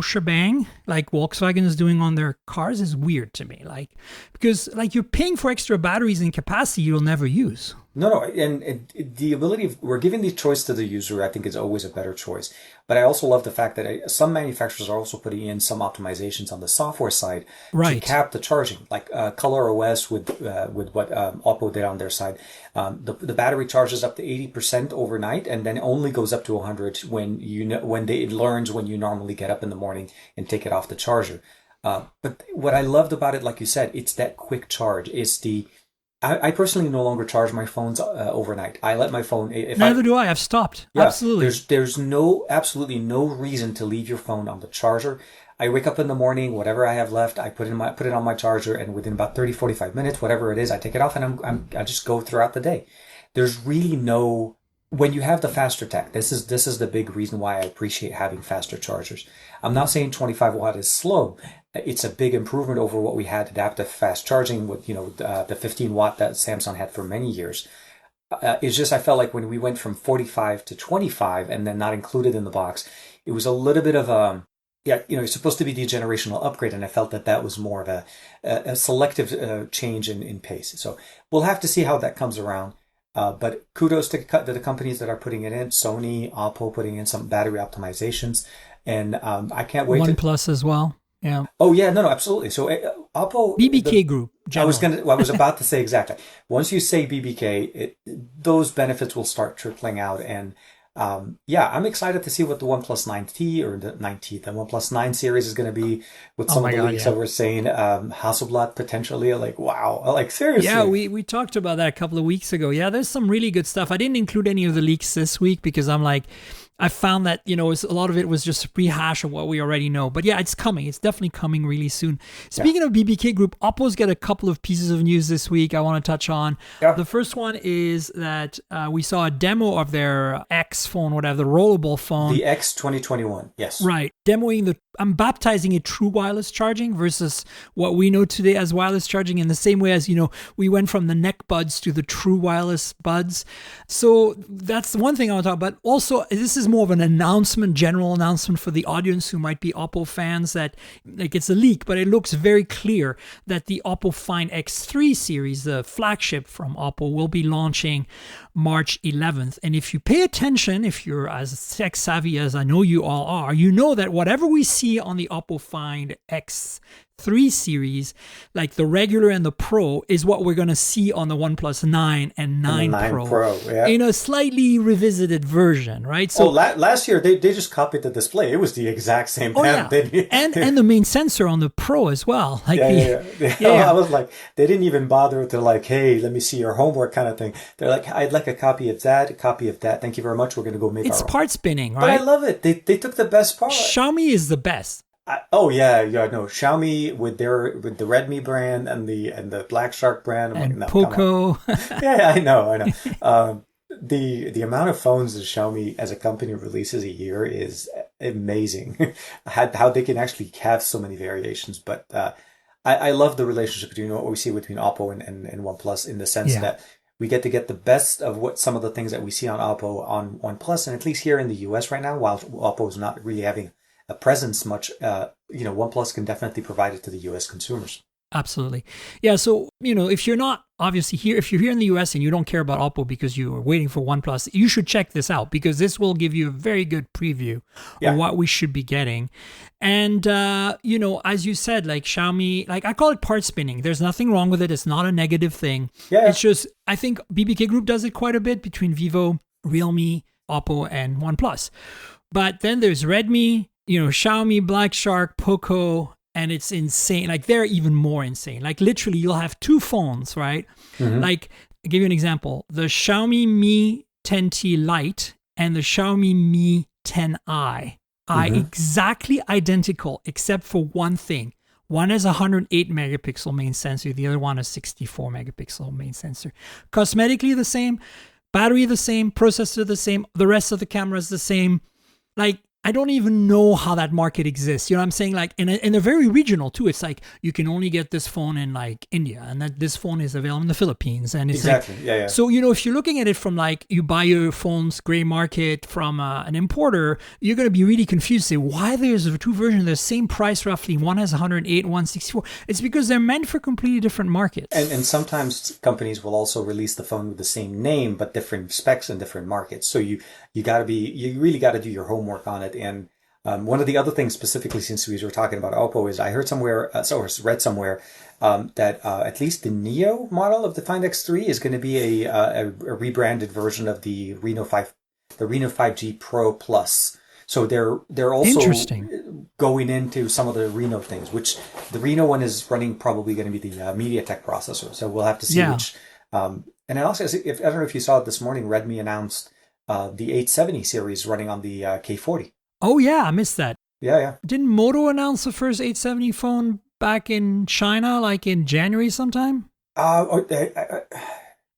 shebang, like Volkswagen is doing on their cars, is weird to me. Like, because like, you're paying for extra batteries and capacity you'll never use. No, and the ability we're giving the choice to the user, I think, is always a better choice. But I also love the fact that some manufacturers are also putting in some optimizations on the software side to cap the charging, like Color OS with what Oppo did on their side. The battery charges up to 80% overnight, and then only goes up to 100 when it learns when you normally get up in the morning and take it off the charger. But what I loved about it, like you said, it's that quick charge. I personally no longer charge my phones overnight. I let my phone. Neither do I. I've stopped. Yeah, absolutely. There's absolutely no reason to leave your phone on the charger. I wake up in the morning, whatever I have left, I put it on my charger, and within about 30, 45 minutes, whatever it is, I take it off, and I just go throughout the day. There's really no. When you have the faster tech, this is the big reason why I appreciate having faster chargers. I'm not saying 25 watt is slow. It's a big improvement over what we had adaptive fast charging with, the 15 watt that Samsung had for many years. It's just, I felt like when we went from 45 to 25 and then not included in the box, it was a little bit of it's supposed to be the generational upgrade, and I felt that was more of a selective change in pace. So we'll have to see how that comes around. But kudos to the companies that are putting it in. Sony, Oppo putting in some battery optimizations, and I can't wait. OnePlus as well. Yeah. Oh yeah, no, absolutely. So Oppo, BBK Group. General. I was about to say exactly. Once you say BBK, those benefits will start trickling out, and Yeah, I'm excited to see what the OnePlus 9T or the 9T, the OnePlus 9 series is going to be with Oh some my of the God, leaks yeah. that we're saying. Hasselblad potentially, like, wow, like Yeah, seriously. we talked about that a couple of weeks ago. Yeah, there's some really good stuff. I didn't include any of the leaks this week because I'm like, I found that, a lot of it was just rehash of what we already know. But yeah, it's coming. It's definitely coming really soon. Speaking of BBK Group, Oppo's got a couple of pieces of news this week I want to touch on. Yeah. The first one is that we saw a demo of their X phone, whatever, the rollable phone. The X 2021, yes. Right. Demoing I'm baptizing it true wireless charging versus what we know today as wireless charging, in the same way as, we went from the neck buds to the true wireless buds. So that's the one thing I want to talk about. Also, this is more of an announcement, general announcement for the audience who might be Oppo fans, that like it's a leak, but it looks very clear that the Oppo Find X3 series, the flagship from Oppo, will be launching March 11th. And if you pay attention, if you're as tech savvy as I know you all are, you know that whatever we see on the Oppo Find X3 series, like the regular and the Pro, is what we're going to see on the OnePlus 9 and 9 Pro, yeah. in a slightly revisited version, right? So last year they just copied the display. It was the exact same panel. Yeah. and the main sensor on the Pro as well. Like I was like, they didn't even bother to like, hey, let me see your homework kind of thing. They're like, I'd like a copy of that, a copy of that. Thank you very much. We're going to go make it's our own. part spinning, right? But I love it. They took the best part. Xiaomi is the best. Xiaomi with the Redmi brand and the Black Shark brand. I'm and like, no, Poco. Yeah, I know. The amount of phones that Xiaomi as a company releases a year is amazing. How they can actually have so many variations. But I love the relationship between what we see between Oppo and OnePlus, in the sense that we get to get the best of what some of the things that we see on Oppo on OnePlus, and at least here in the US right now, while Oppo is not really having a presence much, OnePlus can definitely provide it to the US consumers. Absolutely. Yeah. So, if you're not obviously here, if you're here in the US and you don't care about Oppo because you are waiting for OnePlus, you should check this out, because this will give you a very good preview of what we should be getting. And, as you said, like Xiaomi, like I call it part spinning. There's nothing wrong with it. It's not a negative thing. Yeah. It's just, I think BBK Group does it quite a bit between Vivo, Realme, Oppo, and OnePlus. But then there's Redmi, Xiaomi, Black Shark, Poco, and it's insane. Like they're even more insane. Like literally you'll have two phones, right? Mm-hmm. Like I'll give you an example. The Xiaomi Mi 10T Lite and the Xiaomi Mi 10i are exactly identical except for one thing. One has a 108 megapixel main sensor. The other one has 64 megapixel main sensor. Cosmetically the same, battery the same, processor the same, the rest of the camera is the same. Like, I don't even know how that market exists. You know what I'm saying? Like, and they're very regional too. It's like you can only get this phone in like India, and that this phone is available in the Philippines. And it's exactly. Like, so, if you're looking at it from like you buy your phone's gray market from an importer, you're going to be really confused. Say, why there's two versions, the same price roughly. One has 108, 164. It's because they're meant for completely different markets. And sometimes companies will also release the phone with the same name, but different specs in different markets. So you really got to do your homework on it. And one of the other things, specifically since we were talking about Oppo, is I heard somewhere, read somewhere that at least the Neo model of the Find X3 is going to be a rebranded version of the Reno 5G Pro Plus. So they're also going into some of the Reno things, which the Reno one is running probably going to be the MediaTek processor. So we'll have to see which. And also, I don't know if you saw it this morning, Redmi announced the 870 series running on the K40. Oh, yeah, I missed that. Yeah. Didn't Moto announce the first 870 phone back in China, like in January sometime? It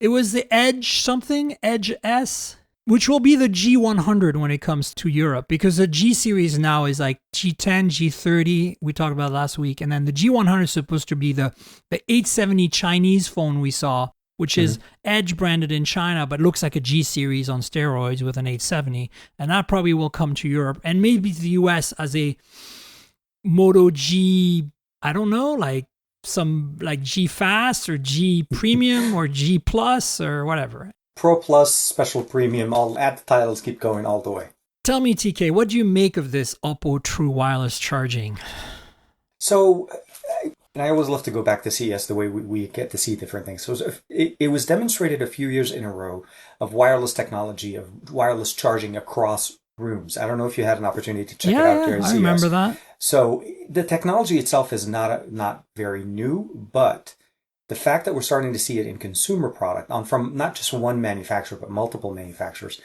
was the Edge S, which will be the G100 when it comes to Europe, because the G series now is like G10, G30, we talked about last week, and then the G100 is supposed to be the 870 Chinese phone we saw, which is Edge branded in China, but looks like a G series on steroids with an 870. And that probably will come to Europe and maybe to the US as a Moto G, I don't know, like some like G Fast or G Premium or G Plus or whatever. Pro Plus, Special Premium, I'll add the titles, keep going all the way. Tell me, TK, what do you make of this Oppo True Wireless Charging? So And I always love to go back to CES the way we get to see different things. So it was demonstrated a few years in a row of wireless technology, of wireless charging across rooms. I don't know if you had an opportunity to check it out during CES. I remember that. So the technology itself is not very new, but the fact that we're starting to see it in consumer product from not just one manufacturer, but multiple manufacturers,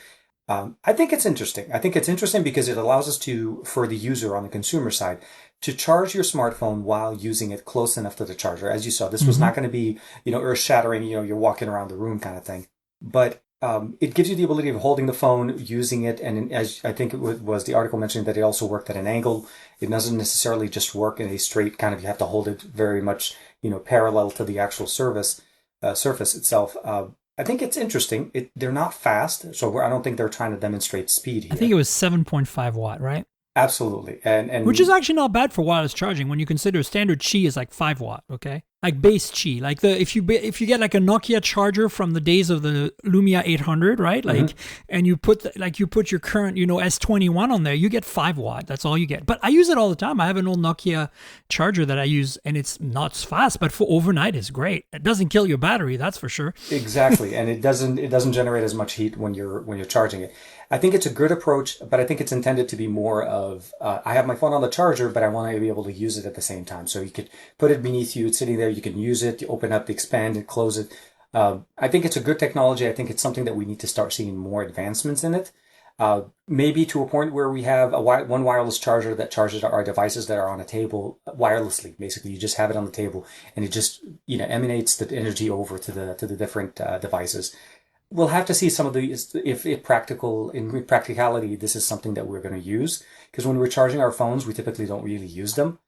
I think it's interesting. I think it's interesting because it allows us for the user on the consumer side, to charge your smartphone while using it close enough to the charger. As you saw, this was not going to be, earth-shattering, you're walking around the room kind of thing. But it gives you the ability of holding the phone, using it, and as I think it was the article mentioned that it also worked at an angle. It doesn't necessarily just work in a straight kind of, you have to hold it very much, parallel to the actual surface itself. I think it's interesting. They're not fast, so I don't think they're trying to demonstrate speed here. I think it was 7.5 watt, right? Absolutely. And which is actually not bad for wireless charging when you consider standard Qi is like 5 watt, okay? Like base Qi. Like if you get like a Nokia charger from the days of the Lumia 800, right? Like and you put your current, S21 on there, you get 5 watt. That's all you get. But I use it all the time. I have an old Nokia charger that I use, and it's not fast, but for overnight it's great. It doesn't kill your battery, that's for sure. Exactly. And it doesn't generate as much heat when you're charging it. I think it's a good approach, but I think it's intended to be more of, I have my phone on the charger, but I want to be able to use it at the same time. So you could put it beneath you, it's sitting there, you can use it, you open up, expand it, close it. I think it's a good technology. I think it's something that we need to start seeing more advancements in it. Maybe to a point where we have one wireless charger that charges our devices that are on a table wirelessly. Basically, you just have it on the table and it just, emanates the energy over to the different devices. We'll have to see some of these, if in practicality, this is something that we're going to use. Because when we're charging our phones, we typically don't really use them.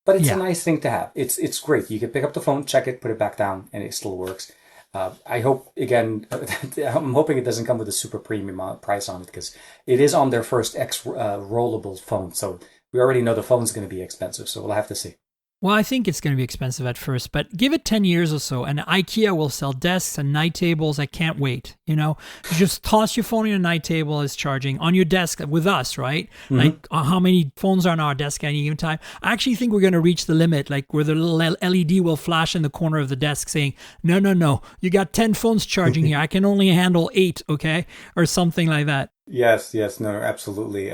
But it's a nice thing to have. It's great. You can pick up the phone, check it, put it back down, and it still works. I hope, again, I'm hoping it doesn't come with a super premium price on it, because it is on their first rollable phone. So we already know the phone's going to be expensive. So we'll have to see. Well, I think it's going to be expensive at first, but give it 10 years or so, and IKEA will sell desks and night tables. I can't wait. You just toss your phone on your night table as charging on your desk with us, right? Like how many phones are on our desk at any given time? I actually think we're going to reach the limit, like where the little LED will flash in the corner of the desk saying, no, you got 10 phones charging here. I can only handle 8, okay? Or something like that. Yes, no, absolutely.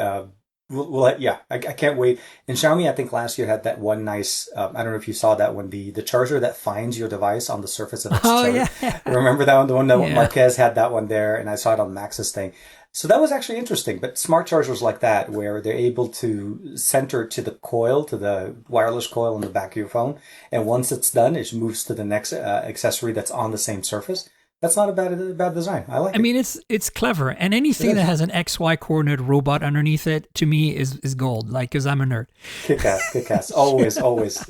I can't wait. And Xiaomi, I think last year had that one nice, I don't know if you saw that one, the charger that finds your device on the surface of its charger. Yeah. Remember that one? The one that Marquez had that one there, and I saw it on Max's thing. So that was actually interesting. But smart chargers like that, where they're able to center to the coil, to the wireless coil on the back of your phone, and once it's done, it moves to the next accessory that's on the same surface. That's not a bad design. I like it. I mean, it's clever. And anything that has an XY coordinate robot underneath it, to me, is gold, because I'm a nerd. Kick-ass. Always.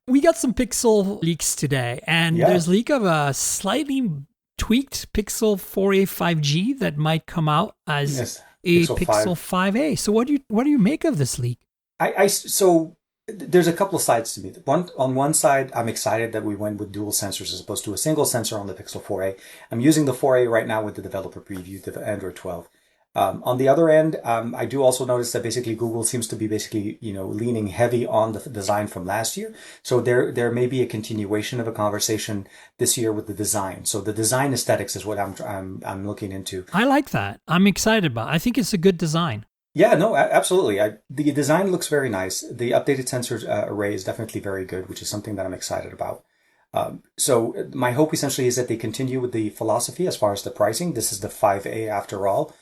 We got some Pixel leaks today, and there's leak of a slightly tweaked Pixel 4a 5G that might come out as a Pixel 5a. So what do you make of this leak? So there's a couple of sides to me. On one side, I'm excited that we went with dual sensors as opposed to a single sensor on the Pixel 4a. I'm using the 4a right now with the developer preview, the Android 12. On the other end, I do also notice that basically Google seems to be leaning heavy on the design from last year. So there may be a continuation of a conversation this year with the design. So the design aesthetics is what I'm looking into. I like that. I'm excited about it. I think it's a good design. Yeah, no, absolutely. The design looks very nice. The updated sensor array is definitely very good, which is something that I'm excited about. So my hope essentially is that they continue with the philosophy as far as the pricing. This is the 5A after all.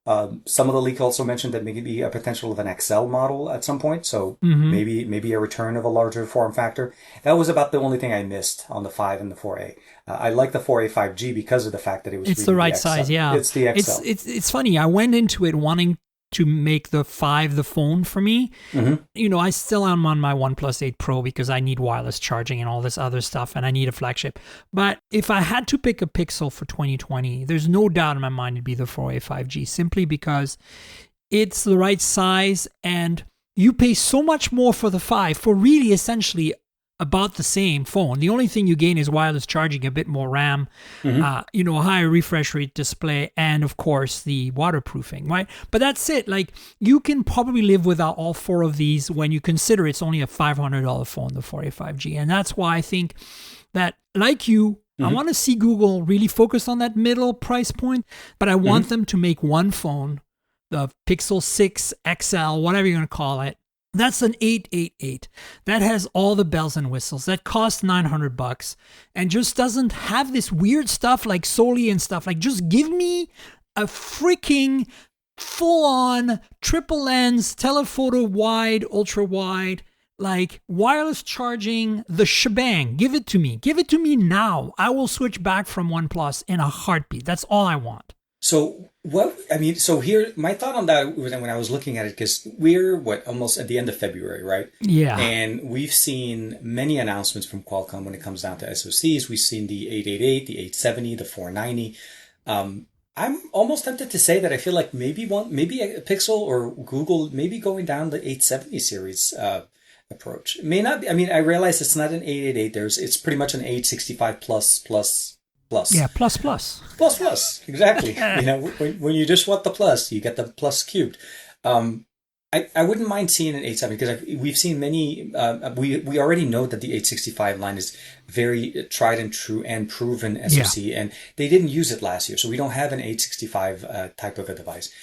Some of the leak also mentioned that maybe a potential of an XL model at some point. So maybe a return of a larger form factor. That was about the only thing I missed on the 5 and the 4A. I like the 4A 5G because of the fact that it was it's the right size. Yeah, it's the XL. It's funny. I went into it wanting to make the 5 the phone for me. I still am on my OnePlus 8 Pro because I need wireless charging and all this other stuff, and I need a flagship. But if I had to pick a Pixel for 2020, there's no doubt in my mind it'd be the 4A 5G, simply because it's the right size, and you pay so much more for the 5 for really essentially about the same phone. The only thing you gain is wireless charging, a bit more RAM, a higher refresh rate display, and of course the waterproofing, right? But that's it. Like, you can probably live without all four of these when you consider it's only a $500 phone, the 485G. And that's why I think that, like you, I want to see Google really focus on that middle price point, but I want them to make one phone, the Pixel 6 XL, whatever you're going to call it. That's an 888 that has all the bells and whistles, that costs $900 and just doesn't have this weird stuff like Soli and stuff. Like, just give me a freaking full-on triple lens, telephoto wide, ultra wide, like wireless charging, the shebang. Give it to me. Give it to me now. I will switch back from OnePlus in a heartbeat. That's all I want. So here, my thought on that when I was looking at it, because we're almost at the end of February, right? Yeah. And we've seen many announcements from Qualcomm when it comes down to SoCs. We've seen the 888, the 870, the 490. I'm almost tempted to say that I feel like maybe a Pixel or Google maybe going down the 870 series approach. It may not be. I mean, I realize it's not an 888. It's pretty much an 865 plus. Yeah, plus. Exactly. When you just want the plus, you get the plus cubed. I wouldn't mind seeing an 870 because we've seen many. We already know that the 865 line is very tried and true and proven SoC, and they didn't use it last year, so we don't have an 865 type of a device.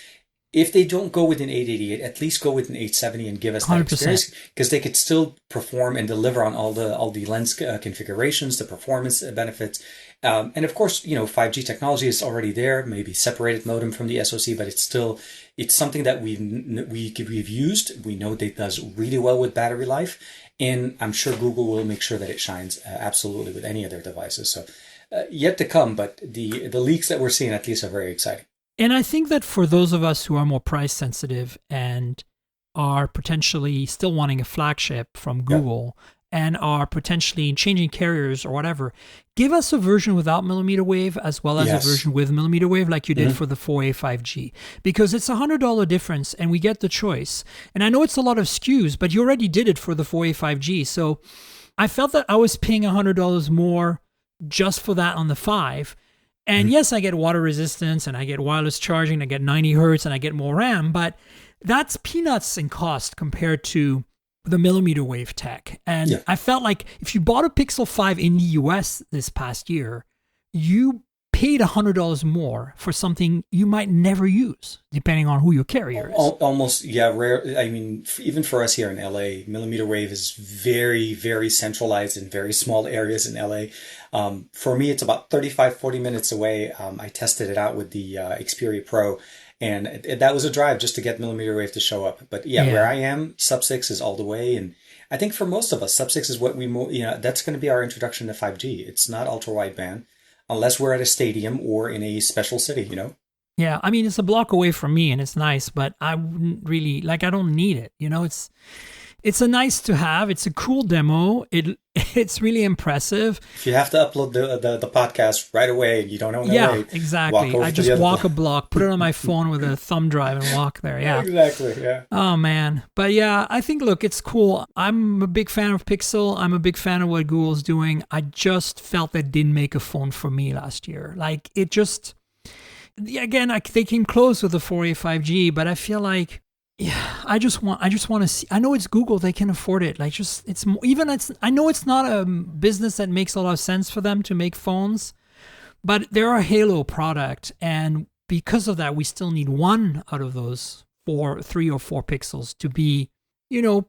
If they don't go with an 888, at least go with an 870 and give us that 100%. Experience, because they could still perform and deliver on all the lens configurations, the performance benefits. And of course, 5G technology is already there, maybe separated modem from the SoC, but it's something that we've used. We know that it does really well with battery life, and I'm sure Google will make sure that it shines absolutely with any of their devices. So yet to come, but the leaks that we're seeing at least are very exciting. And I think that for those of us who are more price sensitive and are potentially still wanting a flagship from Google and are potentially changing carriers or whatever, give us a version without millimeter wave as well as a version with millimeter wave like you did for the 485G, because it's $100 difference and we get the choice. And I know it's a lot of SKUs, but you already did it for the 485G. So I felt that I was paying $100 more just for that on the 5. And yes, I get water resistance and I get wireless charging, I get 90 hertz and I get more RAM, but that's peanuts in cost compared to the millimeter wave tech. And I felt like if you bought a Pixel 5 in the US this past year, you paid $100 more for something you might never use, depending on who your carrier is. Almost, rare. I mean, even for us here in LA, millimeter wave is very, very centralized in very small areas in LA. For me, it's about 40 minutes away. I tested it out with the Xperia Pro, and that was a drive just to get millimeter wave to show up. But where I am, sub-6 is all the way. And I think for most of us, sub-6 is what that's going to be our introduction to 5G. It's not ultra-wideband, unless we're at a stadium or in a special city, Yeah, I mean, it's a block away from me and it's nice, but I wouldn't really, I don't need it. It's a nice to have. It's a cool demo. It's really impressive. If you have to upload the podcast right away and you don't know wait. Yeah, exactly. I just walk a block, put it on my phone with a thumb drive and walk there. Yeah, exactly. Yeah. Oh, man. But yeah, I think, look, it's cool. I'm a big fan of Pixel. I'm a big fan of what Google's doing. I just felt they didn't make a phone for me last year. It just, again, they came close with the 485G, but I feel like, I just want to see. I know it's Google; they can afford it. I know it's not a business that makes a lot of sense for them to make phones, but they're a Halo product, and because of that, we still need one out of those 3 or 4 pixels to be,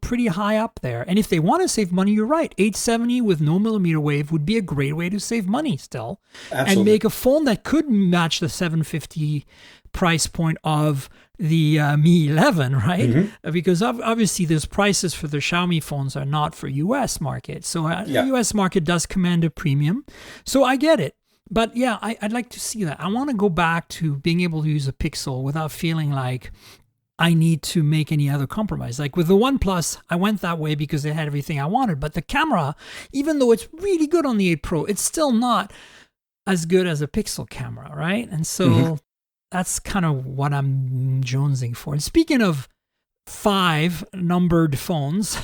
pretty high up there. And if they want to save money, you're right. 870 with no millimeter wave would be a great way to save money still, and make a phone that could match the 750 price point of the Mi 11, right? Because obviously those prices for the Xiaomi phones are not for US market. So the US market does command a premium. So I get it. But yeah, I'd like to see that. I want to go back to being able to use a Pixel without feeling like I need to make any other compromise. Like with the OnePlus, I went that way because it had everything I wanted. But the camera, even though it's really good on the 8 Pro, it's still not as good as a Pixel camera, right? And so that's kind of what I'm jonesing for. And speaking of 5 numbered phones,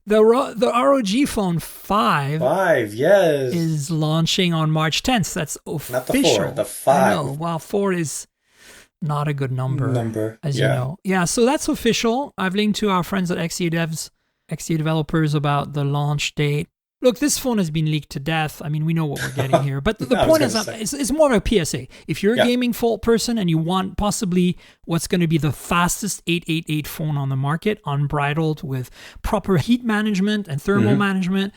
The ROG Phone 5 yes. is launching on March 10th. That's official. Not the 4, the 5. I know. Well, 4 is not a good number. As you know. Yeah, so that's official. I've linked to our friends at XDA Developers about the launch date. Look, this phone has been leaked to death. I mean, we know what we're getting here. But the point is, it's more of a PSA. If you're a gaming person and you want possibly what's going to be the fastest 888 phone on the market, unbridled with proper heat management and thermal management,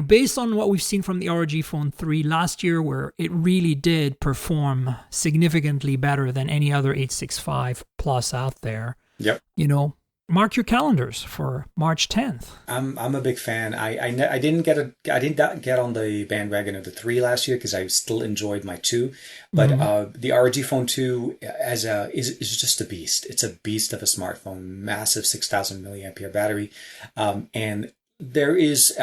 based on what we've seen from the ROG Phone 3 last year, where it really did perform significantly better than any other 865 Plus out there. Yep. Mark your calendars for March 10th. I'm a big fan. I didn't get on the bandwagon of the 3 last year because I still enjoyed my 2, but the ROG Phone 2 is just a beast. It's a beast of a smartphone, massive 6,000 milliampere battery, and there is.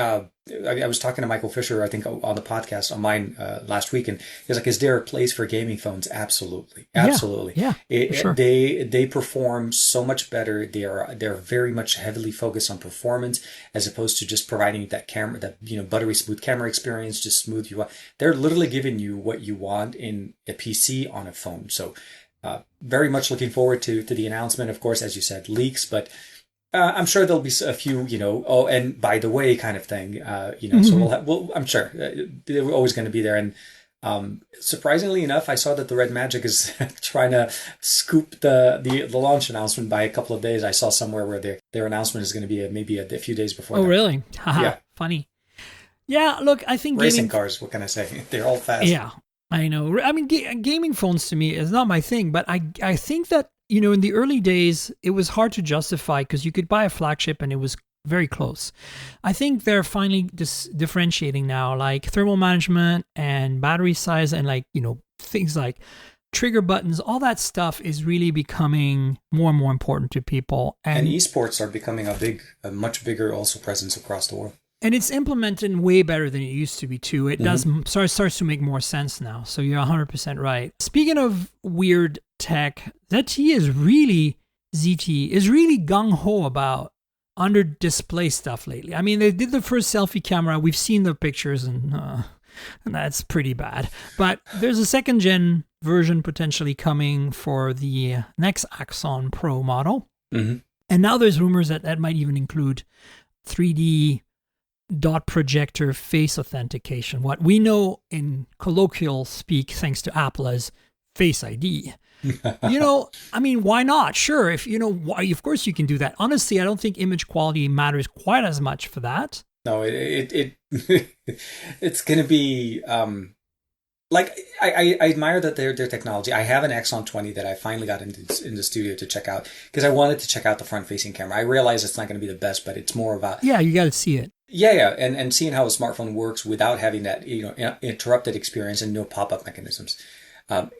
I was talking to Michael Fisher, I think, on the podcast on mine last week, and he was like, "Is there a place for gaming phones?" Absolutely. Yeah, sure. They perform so much better. They're very much heavily focused on performance as opposed to just providing that camera, that buttery smooth camera experience, just smooth UI. They're literally giving you what you want in a PC on a phone. So, very much looking forward to the announcement. Of course, as you said, leaks, but. I'm sure there'll be a few, and by the way, kind of thing, so I'm sure they're always going to be there. And surprisingly enough, I saw that the Red Magic is trying to scoop the launch announcement by a couple of days. I saw somewhere where their announcement is going to be maybe a few days before. Oh, that. Really? Yeah. Funny. Yeah, look, I think racing cars, what can I say? They're all fast. Yeah, I know. I mean, gaming phones to me is not my thing, but I think that, in the early days, it was hard to justify because you could buy a flagship and it was very close. I think they're finally differentiating now, like thermal management and battery size and things like trigger buttons, all that stuff is really becoming more and more important to people. And esports are becoming a much bigger also presence across the world. And it's implemented way better than it used to be too. It starts to make more sense now. So you're 100% right. Speaking of weird tech, ZTE is really gung-ho about under display stuff lately. I mean, they did the first selfie camera. We've seen the pictures and that's pretty bad. But there's a second gen version potentially coming for the next Axon Pro model. Mm-hmm. And now there's rumors that might even include 3D dot projector face authentication. What we know in colloquial speak, thanks to Apple, as Face ID. I mean, why not? Sure, if of course you can do that. Honestly, I don't think image quality matters quite as much for that. No, it it's going to be I admire that their technology. I have an Axon 20 that I finally got in the studio to check out because I wanted to check out the front-facing camera. I realize it's not going to be the best, but it's more about you got to see it. Yeah, and seeing how a smartphone works without having that interrupted experience and no pop-up mechanisms.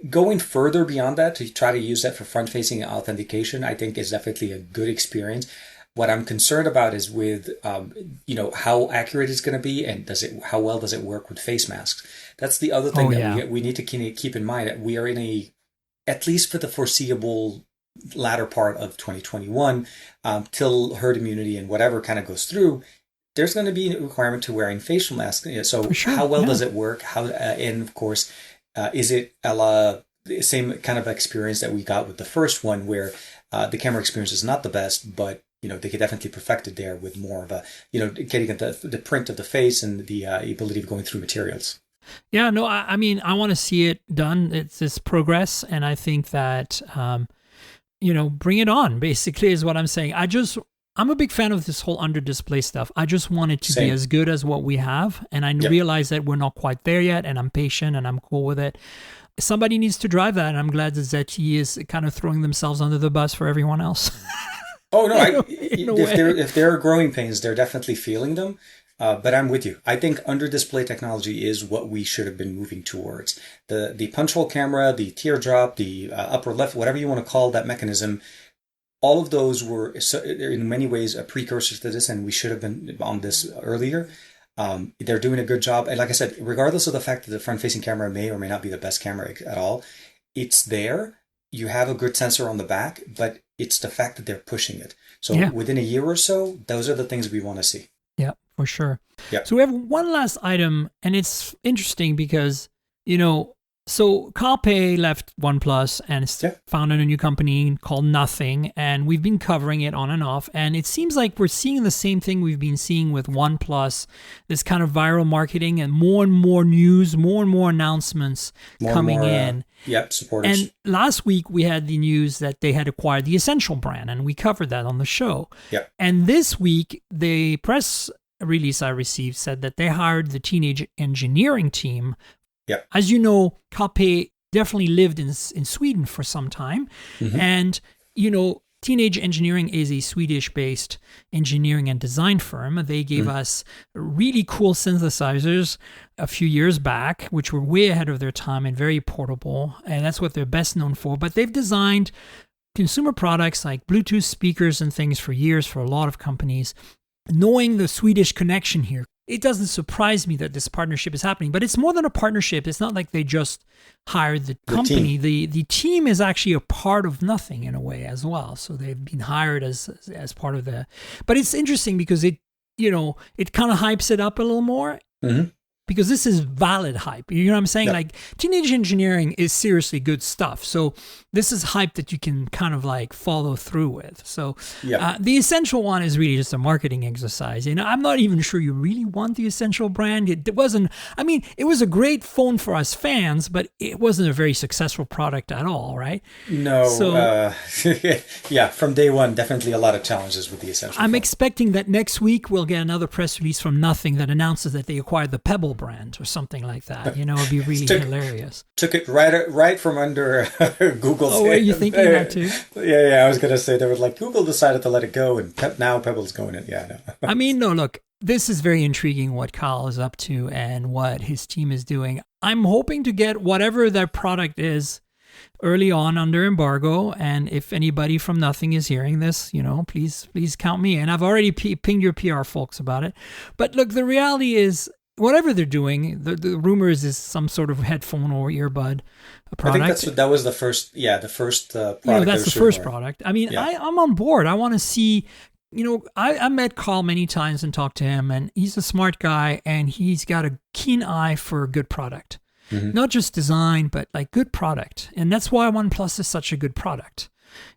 Going further beyond that to try to use that for front-facing authentication, I think is definitely a good experience. What I'm concerned about is with how accurate it's going to be and how well does it work with face masks. That's the other thing we need to keep in mind. That we are in at least for the foreseeable latter part of 2021, till herd immunity and whatever kind of goes through. There's going to be a requirement to wearing facial masks. So how well does it work? And of course, is it the same kind of experience that we got with the first one where the camera experience is not the best, but they could definitely perfect it there with more of a, getting at the print of the face and the ability of going through materials. Yeah, no, I mean, I want to see it done. It's this progress. And I think that, bring it on, basically, is what I'm saying. I'm a big fan of this whole under display stuff. I just want it to be as good as what we have. And I realize that we're not quite there yet, and I'm patient and I'm cool with it. Somebody needs to drive that. And I'm glad that ZTE is kind of throwing themselves under the bus for everyone else. Oh, no. If there are growing pains, they're definitely feeling them. But I'm with you. I think under display technology is what we should have been moving towards. The punch hole camera, the teardrop, the upper left, whatever you want to call that mechanism. All of those were in many ways a precursor to this, and we should have been on this earlier. They're doing a good job. And like I said, regardless of the fact that the front-facing camera may or may not be the best camera at all, it's there. you have a good sensor on the back, but it's the fact that they're pushing it. So within a year or so, those are the things we want to see. Yeah, for sure. Yeah. So we have one last item, and it's interesting because, so Carl Pei left OnePlus and founded a new company called Nothing, and we've been covering it on and off. And it seems like we're seeing the same thing we've been seeing with OnePlus, this kind of viral marketing and more news, more and more announcements coming in. Supporters. And last week we had the news that they had acquired the Essential brand, and we covered that on the show. Yeah. And this week, the press release I received said that they hired the teenage engineering team. Yeah. As you know, Carl Pei definitely lived in Sweden for some time. Mm-hmm. And, Teenage Engineering is a Swedish-based engineering and design firm. They gave us really cool synthesizers a few years back, which were way ahead of their time and very portable. And that's what they're best known for. But they've designed consumer products like Bluetooth speakers and things for years for a lot of companies. Knowing the Swedish connection here, it doesn't surprise me that this partnership is happening, but it's more than a partnership. It's not like they just hired the company. The team is actually a part of Nothing in a way as well. So they've been hired as part of but it's interesting because it kind of hypes it up a little more. Mm-hmm. Because this is valid hype. You know what I'm saying? Like, teenage engineering is seriously good stuff. So this is hype that you can kind of like follow through with. So the Essential one is really just a marketing exercise. I'm not even sure you really want the Essential brand. It wasn't, it was a great phone for us fans, but it wasn't a very successful product at all, right? No. So, from day one, definitely a lot of challenges with the Essential I'm phone. expecting that next week we'll get another press release from Nothing that announces that they acquired the Pebble brand or something like that. It'd be really hilarious. Took it right from under Google's. Oh, were you thinking that too? Yeah. I was going to say, they were like, Google decided to let it go, and now Pebble's going in. Yeah, no. No, look, this is very intriguing what Carl is up to and what his team is doing. I'm hoping to get whatever their product is early on under embargo. And if anybody from Nothing is hearing this, please count me in. I've already pinged your PR folks about it. But look, the reality is, whatever they're doing, the rumor is some sort of headphone or earbud product. I think that was the first product. That's the first product. I'm on board. I want to see, I met Carl many times and talked to him, and he's a smart guy, and he's got a keen eye for a good product. Mm-hmm. Not just design, but like good product. And that's why OnePlus is such a good product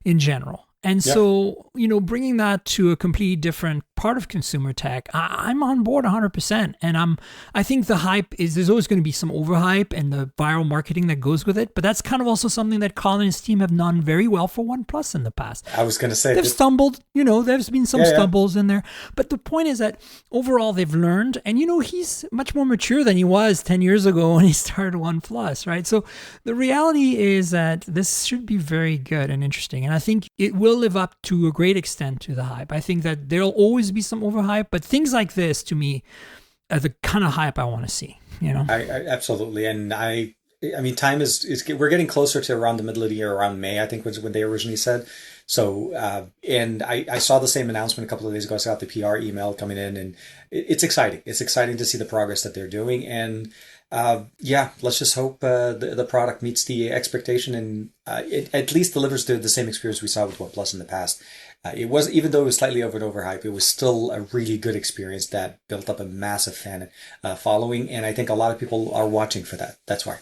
in general. And so, bringing that to a completely different part of consumer tech, I'm on board 100%. And I think the hype there's always going to be some overhype and the viral marketing that goes with it. But that's kind of also something that Colin and his team have done very well for OnePlus in the past. I was going to say, they've stumbled, there's been some stumbles in there. But the point is that overall they've learned, and, he's much more mature than he was 10 years ago when he started OnePlus, right? So the reality is that this should be very good and interesting. And I think it will live up to a great extent to the hype. I think that there'll always be some overhype, but things like this to me are the kind of hype I want to see. I absolutely, and I time is we're getting closer to around the middle of the year, around May, I think was when they originally said. So, and I saw the same announcement a couple of days ago. I got the PR email coming in, and it's exciting. It's exciting to see the progress that they're doing, and let's just hope the product meets the expectation, and it at least delivers the same experience we saw with OnePlus in the past. It was, even though it was slightly of an overhype, it was still a really good experience that built up a massive fan following, and I think a lot of people are watching for that. That's why.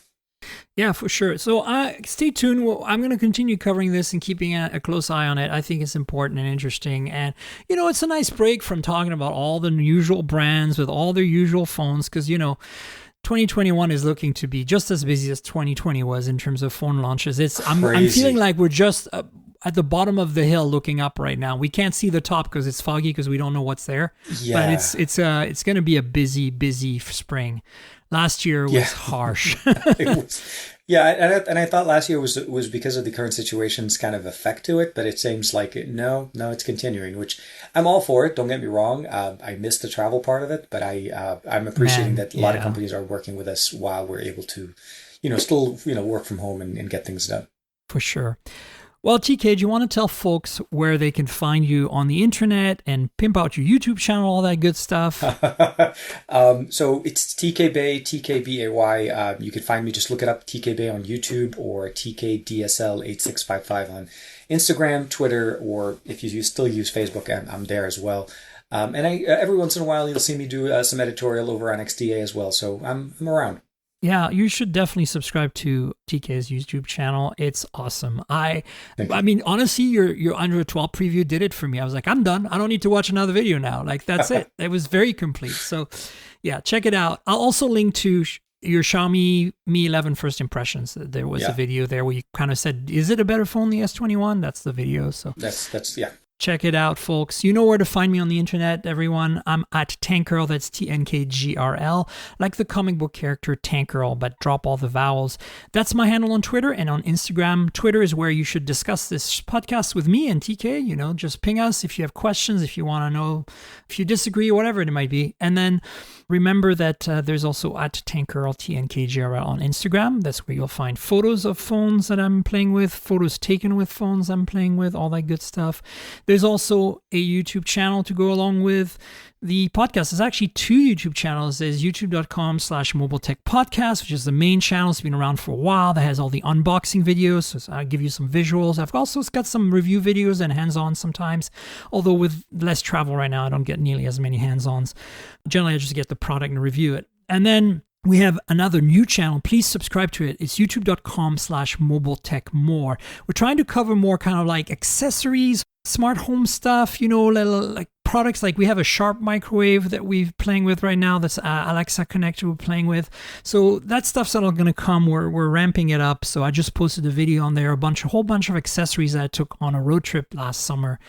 Yeah, for sure. So stay tuned. I'm going to continue covering this and keeping a close eye on it. I think it's important and interesting. And, it's a nice break from talking about all the usual brands with all their usual phones because, 2021 is looking to be just as busy as 2020 was in terms of phone launches. I'm feeling like we're just at the bottom of the hill looking up right now. We can't see the top because it's foggy because we don't know what's there. Yeah. But it's going to be a busy spring. Last year was harsh. It was, and I thought last year was because of the current situation's kind of effect to it, but it seems like no, it's continuing, which I'm all for it. Don't get me wrong. I missed the travel part of it, but I'm appreciating that a lot of companies are working with us while we're able to, still, work from home and get things done. For sure. Well, TK, do you want to tell folks where they can find you on the internet and pimp out your YouTube channel, all that good stuff? So it's TK Bay, TKBAY. You can find me, just look it up, TK Bay on YouTube or TKDSL8655 on Instagram, Twitter, or if you still use Facebook, I'm there as well. And every once in a while, you'll see me do some editorial over on XDA as well. So I'm around. Yeah, you should definitely subscribe to TK's YouTube channel. It's awesome. I mean, honestly, your Android 12 preview did it for me. I was like, I'm done. I don't need to watch another video now. Like, that's it. It was very complete. So, yeah, check it out. I'll also link to your Xiaomi Mi 11 first impressions. There was a video there where you kind of said, is it a better phone, the S21? That's the video. So that's yeah. Check it out, folks. You know where to find me on the internet, everyone. I'm at Tankgirl, that's TNKGRL, like the comic book character Tankgirl, but drop all the vowels. That's my handle on Twitter and on Instagram. Twitter is where you should discuss this podcast with me and TK. You know, just ping us if you have questions, if you want to know, if you disagree, or whatever it might be. And then remember that there's also at Tankgirl, TNKGRL on Instagram. That's where you'll find photos of phones that I'm playing with, photos taken with phones I'm playing with, all that good stuff. There's also a YouTube channel to go along with the podcast. There's actually two YouTube channels. There's youtube.com/mobiletechpodcast, which is the main channel. It's been around for a while. That has all the unboxing videos. So I'll give you some visuals. I've also got some review videos and hands-on sometimes. Although with less travel right now, I don't get nearly as many hands-ons. Generally, I just get the product and review it. And then we have another new channel. Please subscribe to it. It's youtube.com/mobiletechmore. We're trying to cover more kind of like accessories, smart home stuff, you know, like products. Like we have a Sharp microwave that we're playing with right now. That's Alexa connected we're playing with. So that stuff's all going to come. We're ramping it up. So I just posted a video on there, a whole bunch of accessories that I took on a road trip last summer.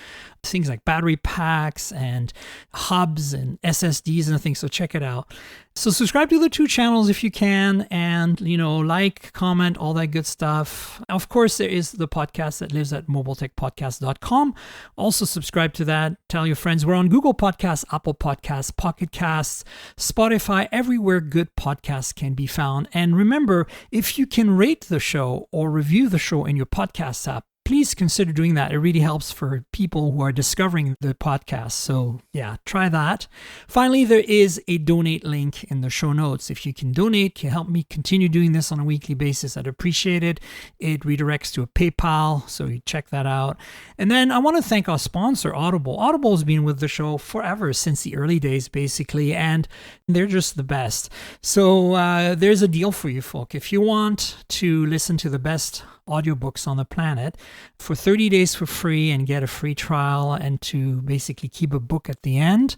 Things like battery packs and hubs and SSDs and things. So check it out. So subscribe to the two channels if you can, and, you know, like, comment, all that good stuff. Of course, there is the podcast that lives at mobiletechpodcast.com. Also subscribe to that. Tell your friends. We're on Google Podcasts, Apple Podcasts, Pocket Casts, Spotify, everywhere good podcasts can be found. And remember, if you can rate the show or review the show in your podcast app, please consider doing that. It really helps for people who are discovering the podcast. So yeah, try that. Finally, there is a donate link in the show notes. If you can donate, can help me continue doing this on a weekly basis, I'd appreciate it. It redirects to a PayPal, so you check that out. And then I want to thank our sponsor, Audible. Audible has been with the show forever, since the early days, basically, and they're just the best. So there's a deal for you, folk. If you want to listen to the best audiobooks on the planet for 30 days for free and get a free trial and to basically keep a book at the end,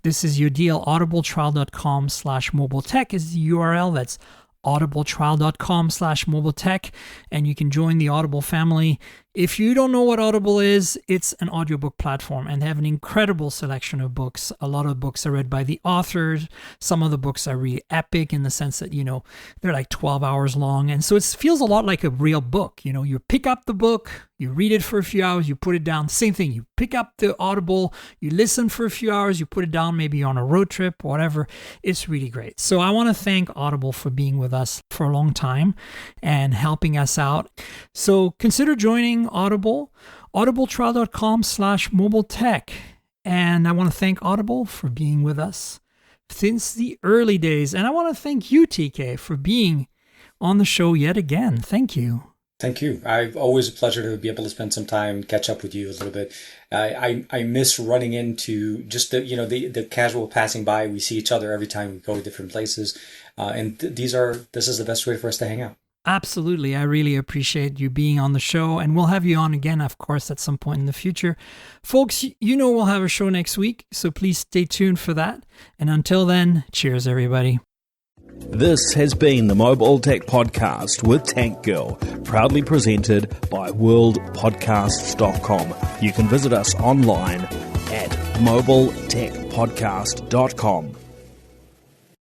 this is your deal. audibletrial.com/mobiletech is the URL. That's audibletrial.com/mobiletech, and you can join the Audible family. If you don't know what Audible is, it's an audiobook platform, and they have an incredible selection of books. A lot of books are read by the authors. Some of the books are really epic in the sense that, you know, they're like 12 hours long. And so it feels a lot like a real book. You know, you pick up the book, you read it for a few hours, you put it down. Same thing. You pick up the Audible, you listen for a few hours, you put it down, maybe on a road trip, whatever. It's really great. So I want to thank Audible for being with us for a long time and helping us out. So consider joining Audible, audibletrial.com/mobiletech. And I want to thank Audible for being with us since the early days. And I want to thank you, TK, for being on the show yet again. Thank you. Thank you. Always a pleasure to be able to spend some time, catch up with you a little bit. I miss running into just the casual passing by. We see each other every time we go to different places. And this is the best way for us to hang out. Absolutely. I really appreciate you being on the show, and we'll have you on again, of course, at some point in the future. Folks, you know we'll have a show next week, so please stay tuned for that. And until then, cheers, everybody. This has been the Mobile Tech Podcast with Tank Girl, proudly presented by worldpodcasts.com. You can visit us online at mobiletechpodcast.com.